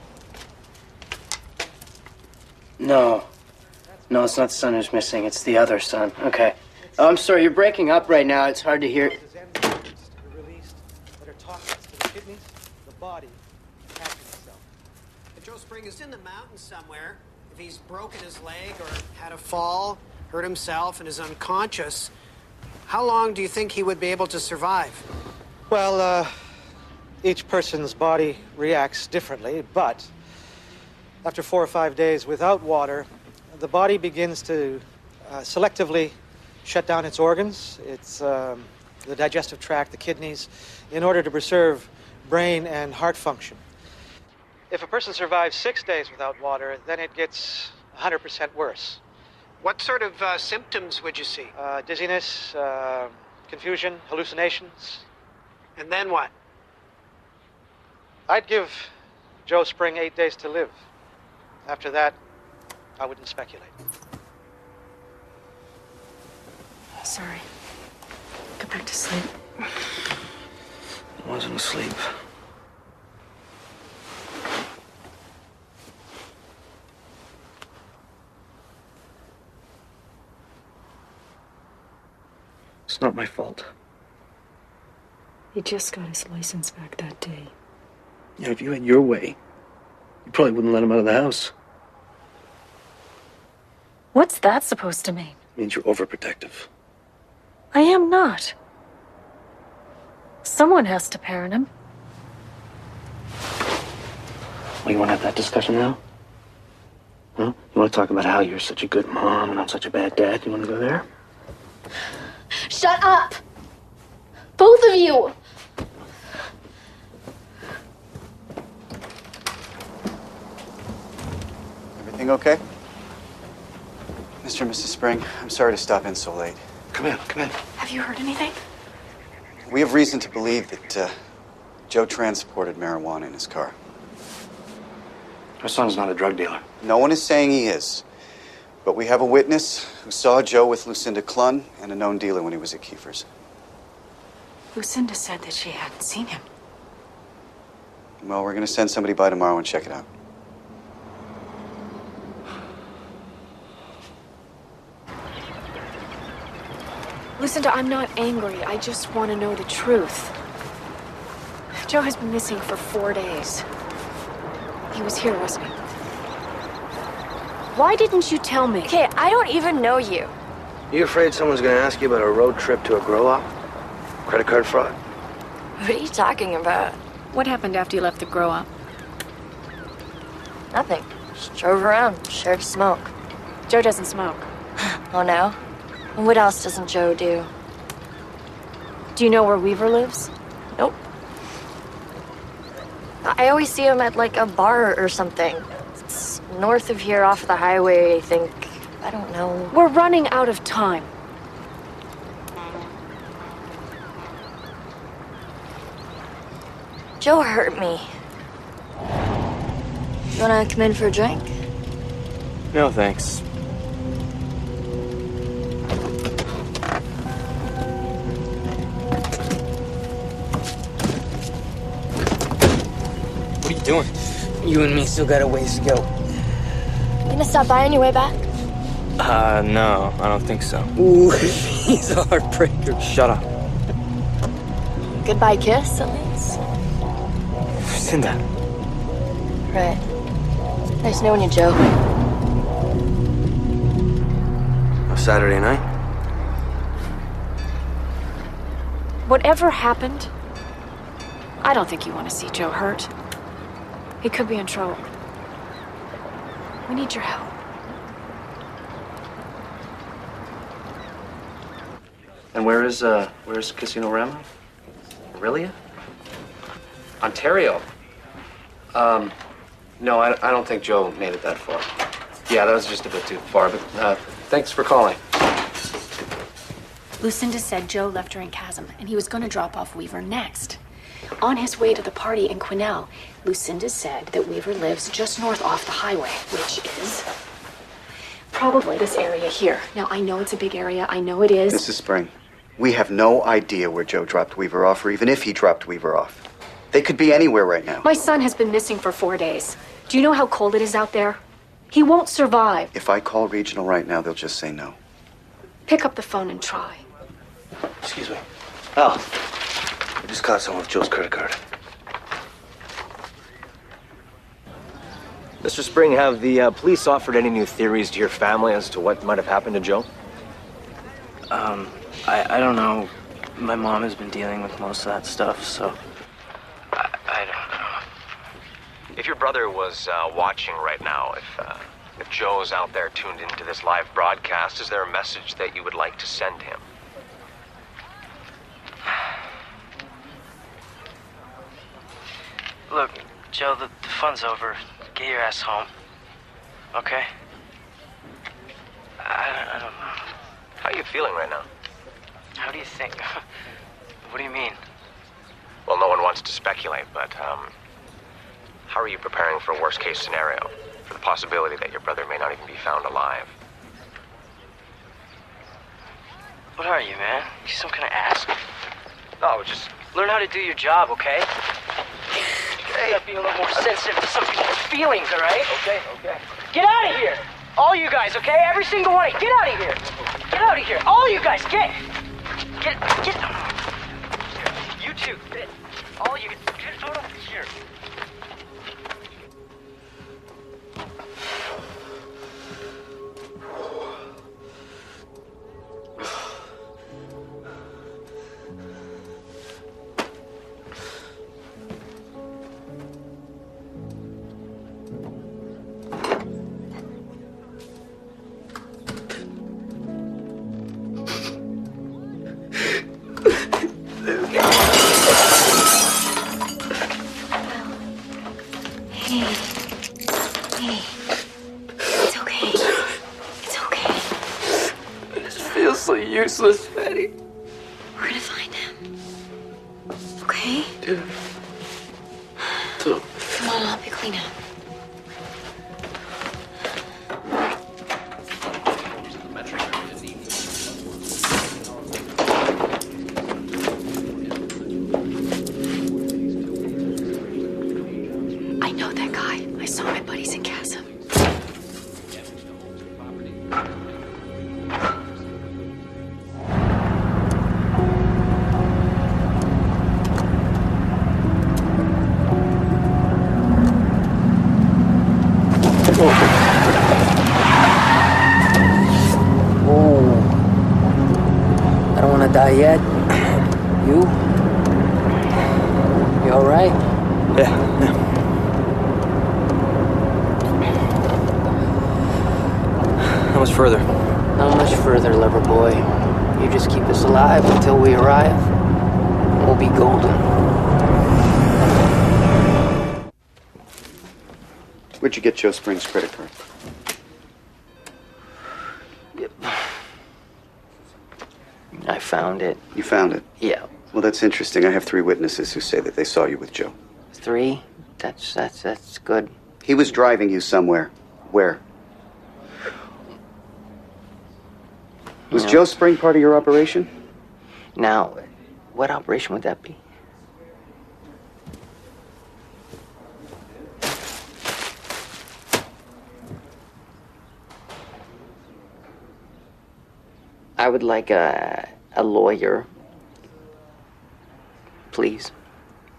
No, it's not the son who's missing. It's the other son. Okay. Oh, I'm sorry, you're breaking up right now. It's hard to hear. Joe Spring is in the mountains somewhere. If he's broken his leg or had a fall, hurt himself, and is unconscious, how long do you think he would be able to survive? Well, each person's body reacts differently, but after 4 or 5 days without water, the body begins to selectively shut down its organs, the digestive tract, the kidneys, in order to preserve brain and heart function. If a person survives 6 days without water, then it gets 100% worse. What sort of symptoms would you see? Dizziness, confusion, hallucinations. And then what? I'd give Joe Spring 8 days to live. After that, I wouldn't speculate. Sorry. Go back to sleep. I wasn't asleep. It's not my fault. He just got his license back that day. Yeah, if you had your way, you probably wouldn't let him out of the house. What's that supposed to mean? It means you're overprotective. I am not. Someone has to parent him. Well, you want to have that discussion now? Huh? You want to talk about how you're such a good mom and I'm such a bad dad? You want to go there? Shut up! Both of you! Everything okay? Mr. and Mrs. Spring, I'm sorry to stop in so late. Come in. Have you heard anything? We have reason to believe that Joe transported marijuana in his car. Our son's not a drug dealer. No one is saying he is. But we have a witness who saw Joe with Lucinda Clunn and a known dealer when he was at Kiefer's. Lucinda said that she hadn't seen him. Well, we're gonna send somebody by tomorrow and check it out. Lucinda, I'm not angry. I just want to know the truth. Joe has been missing for 4 days. He was here, wasn't he? Why didn't you tell me? Okay, I don't even know you. You afraid someone's gonna ask you about a road trip to a grow-up? Credit card fraud? What are you talking about? What happened after you left the grow-up? Nothing. Just drove around, shared a smoke. Joe doesn't smoke. Oh, no? And what else doesn't Joe do? Do you know where Weaver lives? Nope. I always see him at, like, a bar or something. It's north of here, off the highway, I think. I don't know. We're running out of time. Joe hurt me. You wanna come in for a drink? No, thanks. What are you doing? You and me still got a ways to go. You gonna stop by on your way back? No, I don't think so. Ooh, he's a heartbreaker. Shut up. Goodbye kiss, at least? Lucinda. Right. Nice knowing you, Joe. Saturday night? Whatever happened, I don't think you want to see Joe hurt. He could be in trouble. We need your help. And where's Casino Rama? Aurelia? Ontario? No, I don't think Joe made it that far. Yeah, that was just a bit too far, but thanks for calling. Lucinda said Joe left her in Chasm, and he was going to drop off Weaver next. On his way to the party in Quesnel, Lucinda said that Weaver lives just north off the highway, which is probably this area here. Now, I know it's a big area. I know it is. Mrs. Spring, we have no idea where Joe dropped Weaver off, or even if he dropped Weaver off. They could be anywhere right now. My son has been missing for 4 days. Do you know how cold it is out there? He won't survive. If I call regional right now, they'll just say no. Pick up the phone and try. Excuse me. Al, I just caught someone with Joe's credit card. Mr. Spring, have the police offered any new theories to your family as to what might have happened to Joe? I don't know. My mom has been dealing with most of that stuff, so I don't know. If your brother was watching right now, if Joe's out there tuned into this live broadcast, is there a message that you would like to send him? Look, Joe, the fun's over. Get your ass home. Okay? I don't know. How are you feeling right now? How do you think? What do you mean? Well, no one wants to speculate, but how are you preparing for a worst-case scenario? For the possibility that your brother may not even be found alive? What are you, man? You some kind of ass? No, just... Learn how to do your job, okay? You gotta be a little more sensitive to some people's feelings, all right? Okay. Get out of here! All you guys, okay? Every single one of you, get out of here! Get out of here! All you guys, get! You too, get! All you, get out of here! Hey. It's okay. It's okay. This feels so useless, Fatty. We're gonna find him. Okay? Dude. Come on, I'll help you clean up. I know that guy. I saw my buddies in Chasm. I don't want to die yet. You? You all right? Yeah. How much further? Not much further, lover boy. You just keep us alive until we arrive. We'll be golden. Where'd you get Joe Spring's credit card? I found it. You found it? Yeah. Well, that's interesting. I have 3 witnesses who say that they saw you with Joe. 3? That's good. He was driving you somewhere. Where? Was No. Joe Spring part of your operation? Now, what operation would that be? I would like a lawyer. Please.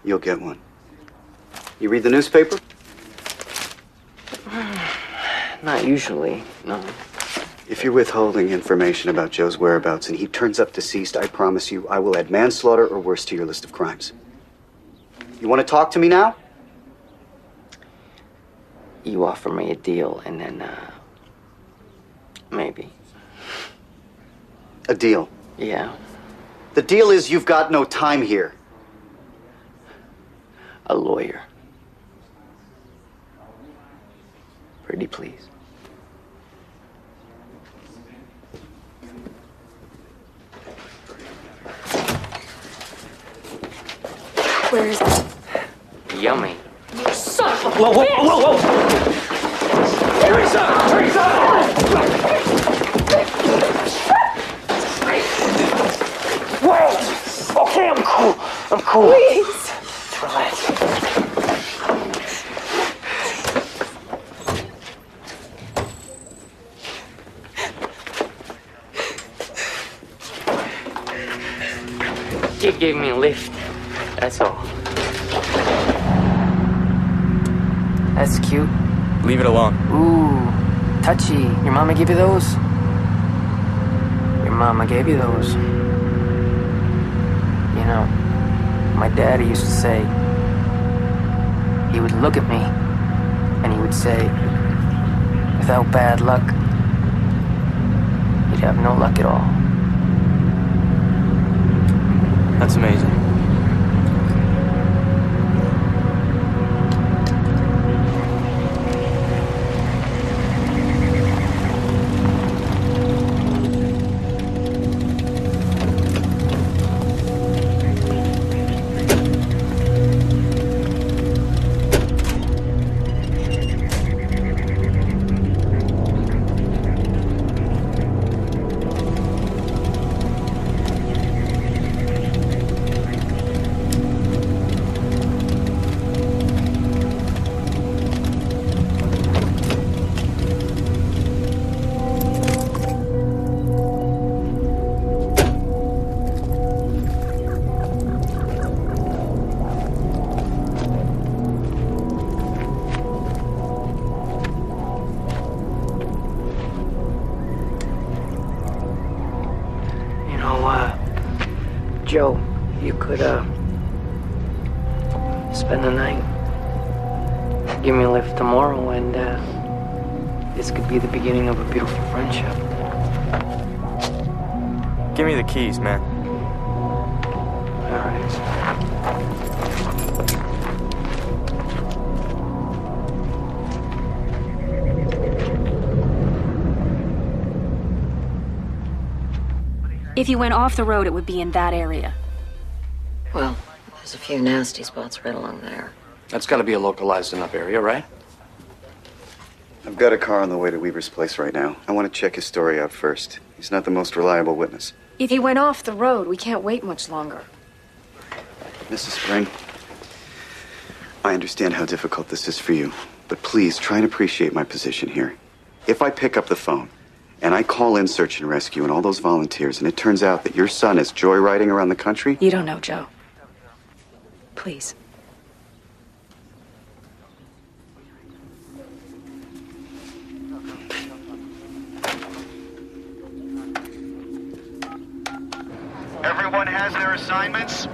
You'll get one. You read the newspaper? Not usually, no. If you're withholding information about Joe's whereabouts and he turns up deceased, I promise you I will add manslaughter or worse to your list of crimes. You want to talk to me now? You offer me a deal and then, maybe. A deal? Yeah. The deal is you've got no time here. A lawyer. Pretty please. Where is it? Yummy. You son of a Whoa, whoa, bitch! whoa, whoa! Teresa! Whoa! Okay, I'm cool. I'm cool. Please! Relax. Kid gave me a lift. That's all. That's cute. Leave it alone. Ooh, touchy. Your mama gave you those? Your mama gave you those. You know, my daddy used to say, he would look at me and he would say, without bad luck, you'd have no luck at all. That's amazing. Joe, you could, spend the night. Give me a lift tomorrow, and, this could be the beginning of a beautiful friendship. Give me the keys, man. All right. If you went off the road, it would be in that area. Well, there's a few nasty spots right along there. That's got to be a localized enough area, right? I've got a car on the way to Weaver's place right now. I want to check his story out first. He's not the most reliable witness. If he went off the road, we can't wait much longer. Mrs. Spring, I understand how difficult this is for you, but please try and appreciate my position here. If I pick up the phone and I call in search and rescue and all those volunteers, and it turns out that your son is joyriding around the country... You don't know, Joe. Please. Everyone has their assignments.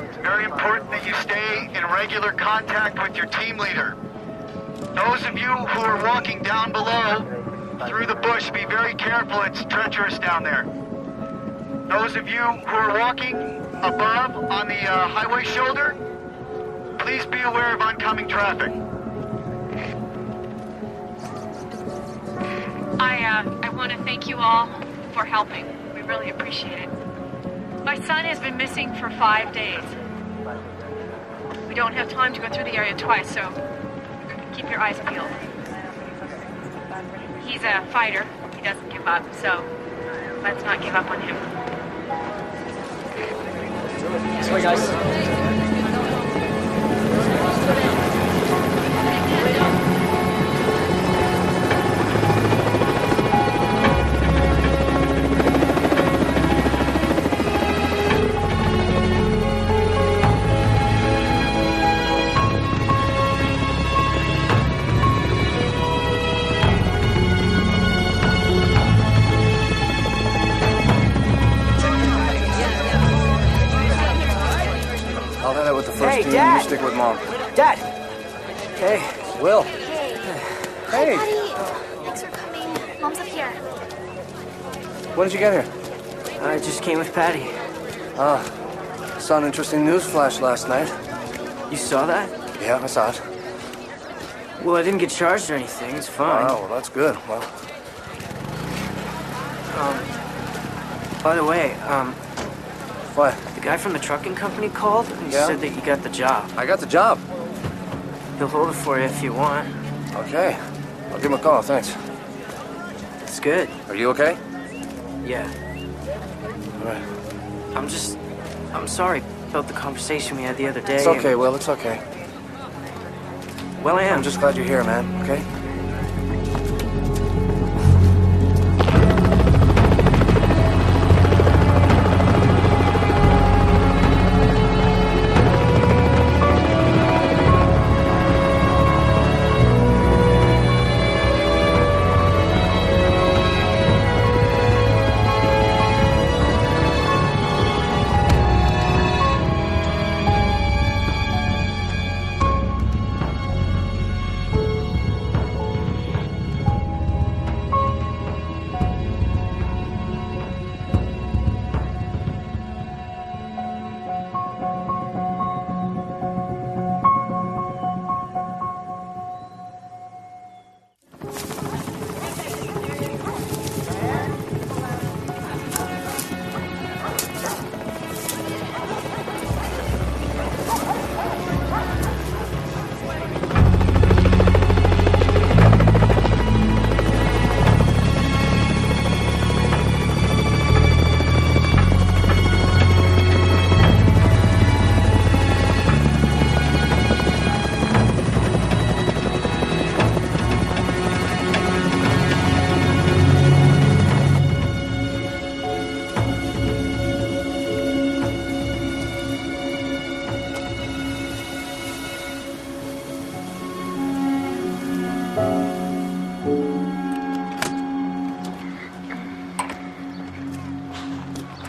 It's very important that you stay in regular contact with your team leader. Those of you who are walking down below through the bush, be very careful. It's treacherous down there. Those of you who are walking above on the highway shoulder, please be aware of oncoming traffic. I want to thank you all for helping. We really appreciate it. My son has been missing for 5 days. We don't have time to go through the area twice, so keep your eyes peeled. He's a fighter. He doesn't give up, so let's not give up on him. Sorry, guys. I'll head out with the first Hey, team. Dad! You stick with Mom. Dad! Hey, Will. Hey! Thanks for coming. Mom's up here. When did you get here? I just came with Patty. Saw an interesting news flash last night. You saw that? Yeah, I saw it. Well, I didn't get charged or anything. It's fine. Oh, well, that's good. Well, by the way, what? The guy from the trucking company called and Yeah? said that you got the job. I got the job. He'll hold it for you if you want. Okay. I'll give him a call, thanks. It's good. Are you okay? Yeah. All right. I'm sorry about the conversation we had the other day. It's okay, Will. It's okay. Well, I am. I'm just glad you're here, man. Okay?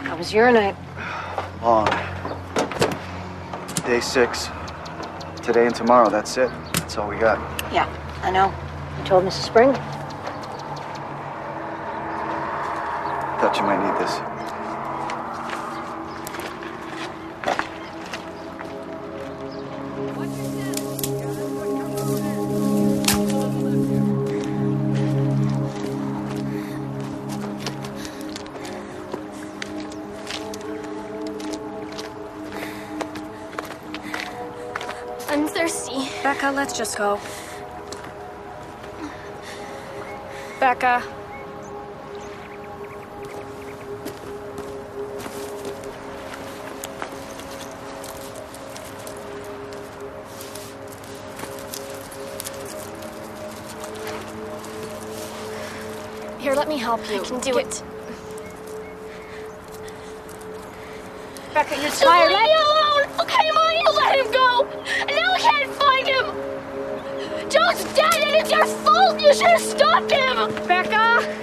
How was your night? Long. Day 6. Today and tomorrow, that's it. That's all we got. Yeah, I know. You told Mrs. Spring? Thought you might need this. I'm thirsty. Becca, let's just go. Becca. Here, let me help you. I can do it. Becca, you're tired. Leave me alone! Okay, Mom, you let him go! And now I can't find him! Joe's dead and it's your fault! You should have stopped him! Becca!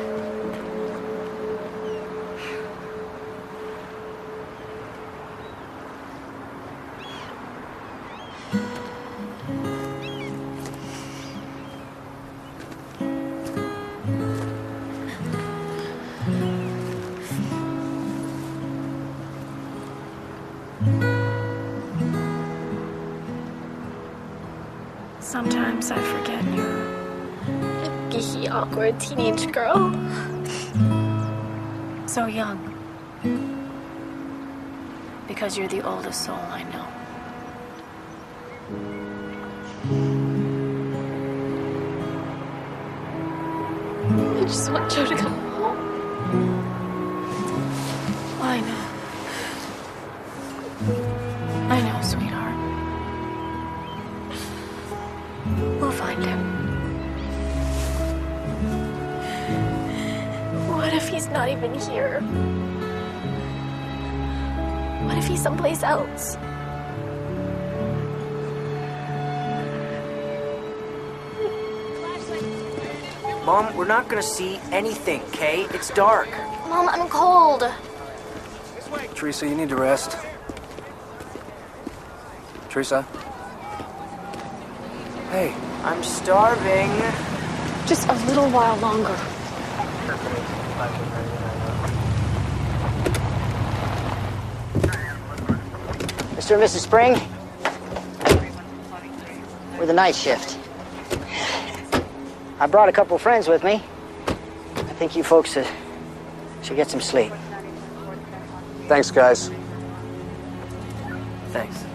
Sometimes I forget you're a geeky, awkward teenage girl. so young. Because you're the oldest soul I know. I just want Joe to come home. I know. I know, sweetheart. We'll find him. What if he's not even here? What if he's someplace else? Mom, we're not gonna see anything, okay? It's dark. Mom, I'm cold. Teresa, you need to rest. Teresa? Hey. I'm starving. Just a little while longer. Mr. and Mrs. Spring? We're the night shift. I brought a couple of friends with me. I think you folks should get some sleep. Thanks, guys. Thanks.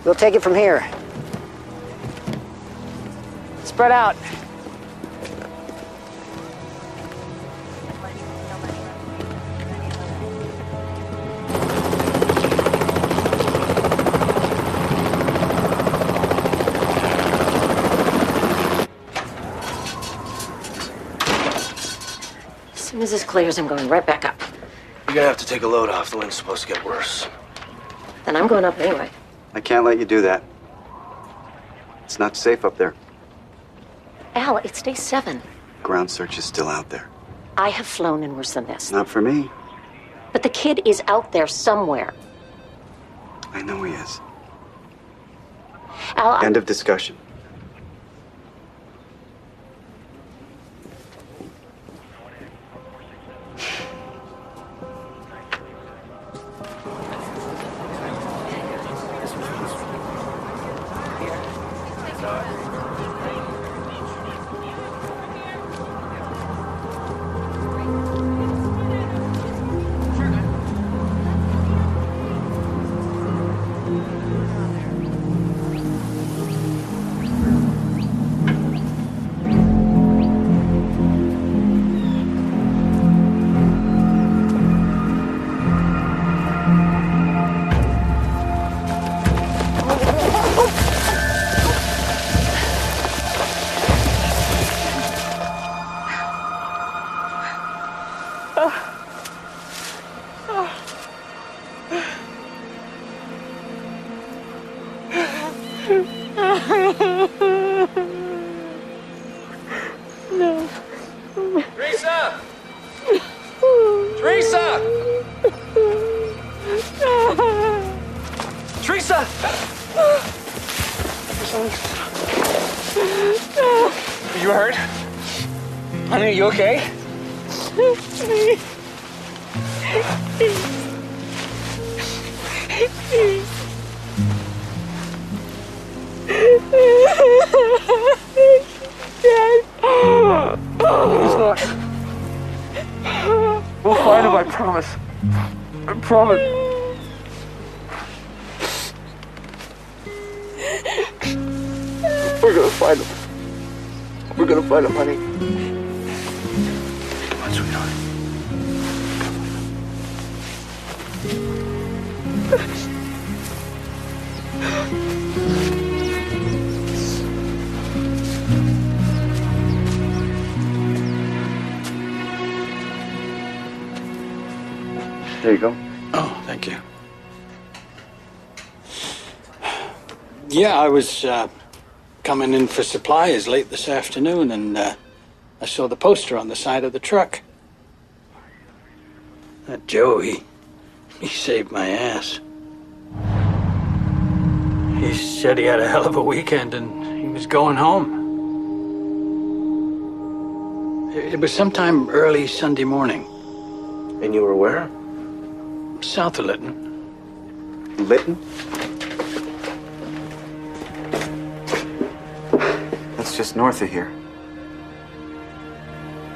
We'll take it from here. Spread out. As soon as this clears, I'm going right back up. You're gonna have to take a load off. The wind's supposed to get worse. Then I'm going up anyway. I can't let you do that. It's not safe up there. Al, it's day 7. Ground search is still out there. I have flown in worse than this. Not for me. But the kid is out there somewhere. I know he is. Al, End of discussion. No. Teresa! Teresa! Teresa! Are you hurt? Honey, are you okay? He's not. We'll find him, I promise. I promise. We're gonna find him. We're gonna find him, honey. Come on, sweetheart. There you go. Oh, thank you. Yeah, I was coming in for supplies late this afternoon, and I saw the poster on the side of the truck. That Joe, he saved my ass. He said he had a hell of a weekend and he was going home. It was sometime early Sunday morning. And you were where? South of Lytton. Lytton? That's just north of here.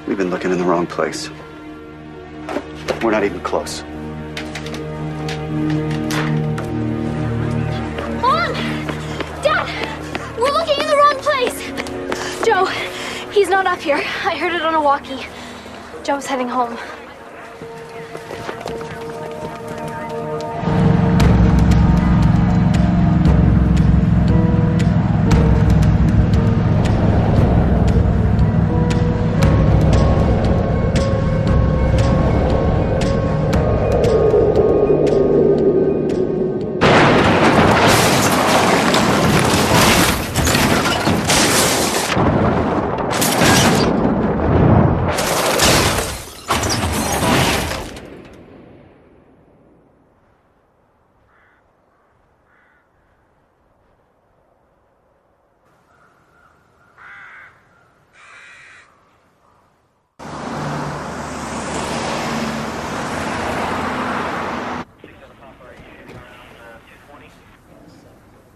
We've been looking in the wrong place. We're not even close. Mom! Dad! We're looking in the wrong place! Joe, he's not up here. I heard it on a walkie. Joe's heading home.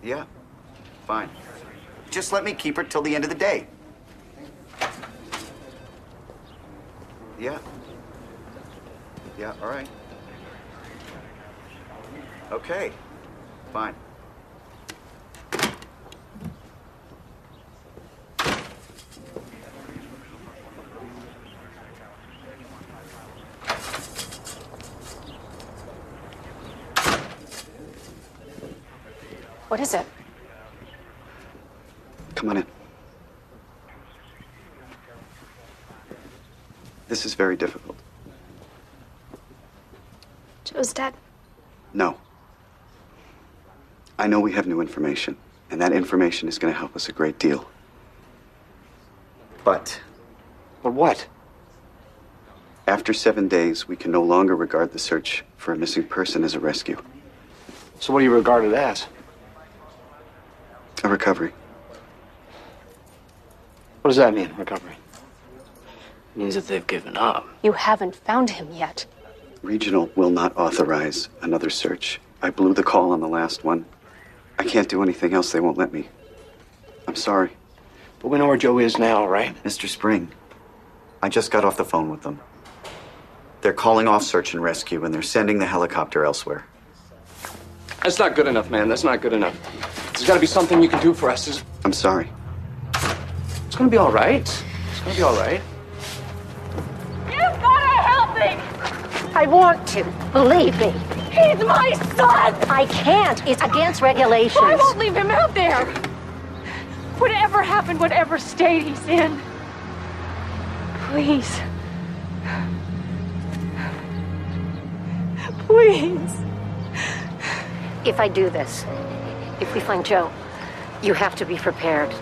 Yeah, fine. Just let me keep her till the end of the day. Yeah. Yeah, all right. Okay, fine. What is it? Come on in. This is very difficult. Joe's dead. No. I know we have new information, and that information is going to help us a great deal. But what? After 7 days, we can no longer regard the search for a missing person as a rescue. So what do you regard it as? A recovery. What does that mean, recovery? It means that they've given up. You haven't found him yet. Regional will not authorize another search. I blew the call on the last one. I can't do anything else. They won't let me. I'm sorry. But we know where Joe is now, right? Mr. Spring, I just got off the phone with them. They're calling off search and rescue, and they're sending the helicopter elsewhere. That's not good enough, man. That's not good enough. There's got to be something you can do for us. I'm sorry. It's going to be all right. It's going to be all right. You've gotta help me! I want to. Believe me. He's my son! I can't. It's against regulations. I won't leave him out there! Whatever happened, whatever state he's in, please. Please. If I do this, if we find Joe, you have to be prepared.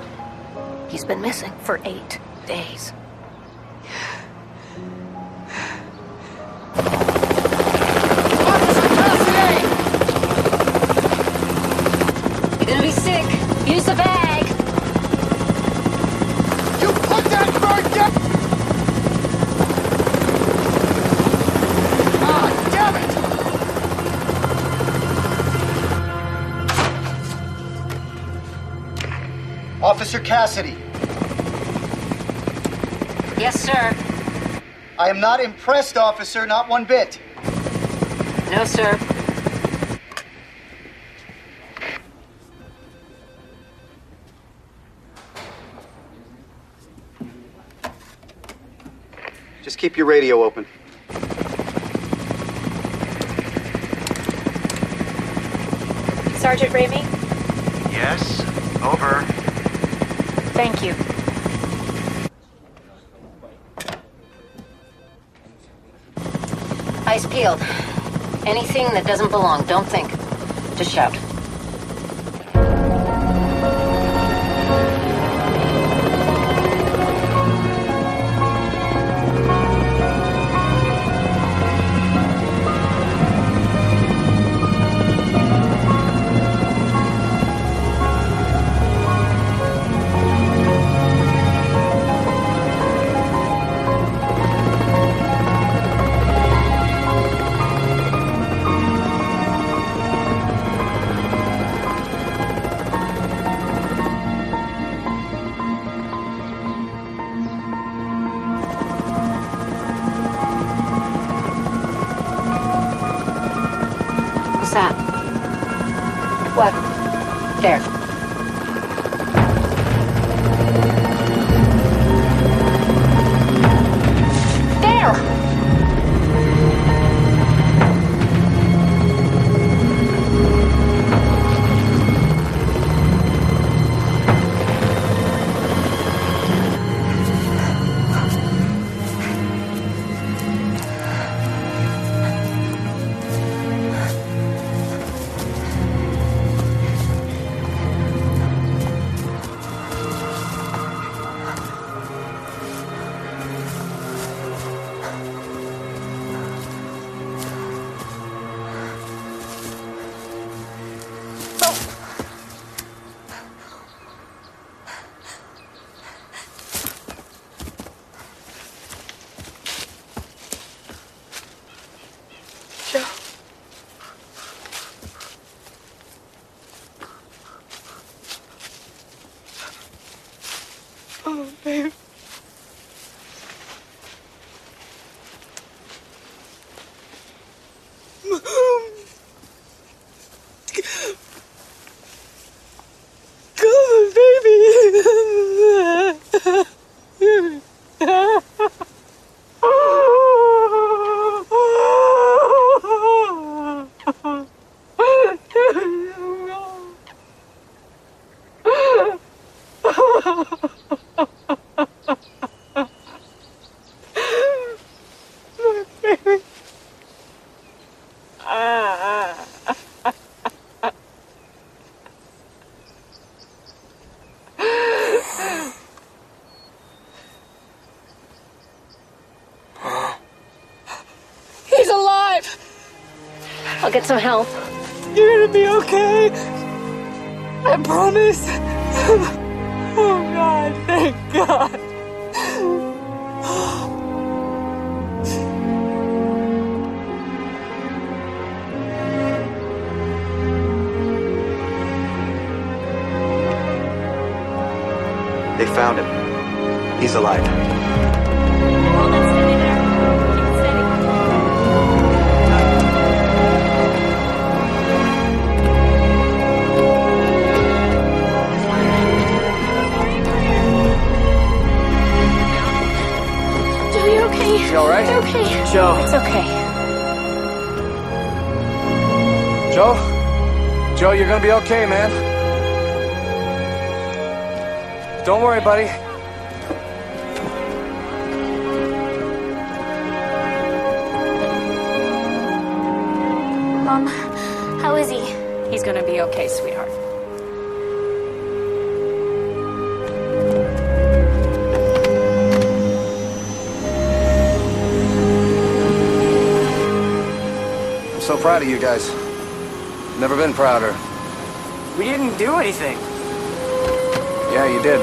He's been missing for 8 days. You're gonna be sick. Use the bag. You put that bird down! Ah, damn it! Officer Cassidy. Yes, sir. I am not impressed, officer, not one bit. No, sir. Just keep your radio open. Sergeant Ramey? Yes, over. Thank you. Eyes peeled. Anything that doesn't belong, don't think. Just shout. That? What? There. There! Oh, babe. Mom. Come on, baby. He's alive! I'll get some help. You're gonna be okay. I promise. Oh, God, thank God. They found him. He's alive. Joe, you okay? You all right? You okay? Joe. It's okay. Joe? Joe, you're gonna be okay, man. Don't worry, buddy. Mom, how is he? He's gonna be okay, sweetheart. I'm so proud of you guys. Never been prouder. We didn't do anything. Yeah, you did.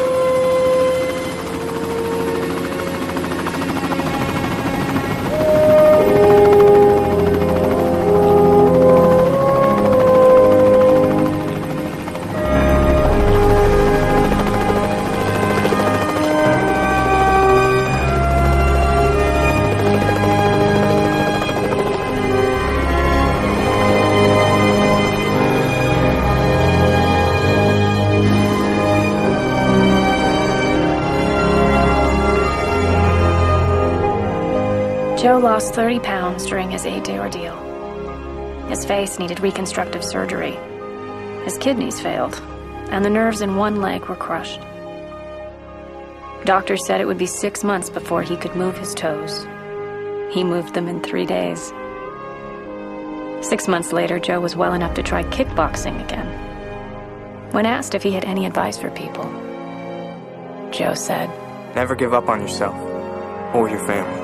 Joe lost 30 pounds during his 8-day ordeal. His face needed reconstructive surgery. His kidneys failed, and the nerves in one leg were crushed. Doctors said it would be 6 months before he could move his toes. He moved them in 3 days. 6 months later, Joe was well enough to try kickboxing again. When asked if he had any advice for people, Joe said, "Never give up on yourself or your family.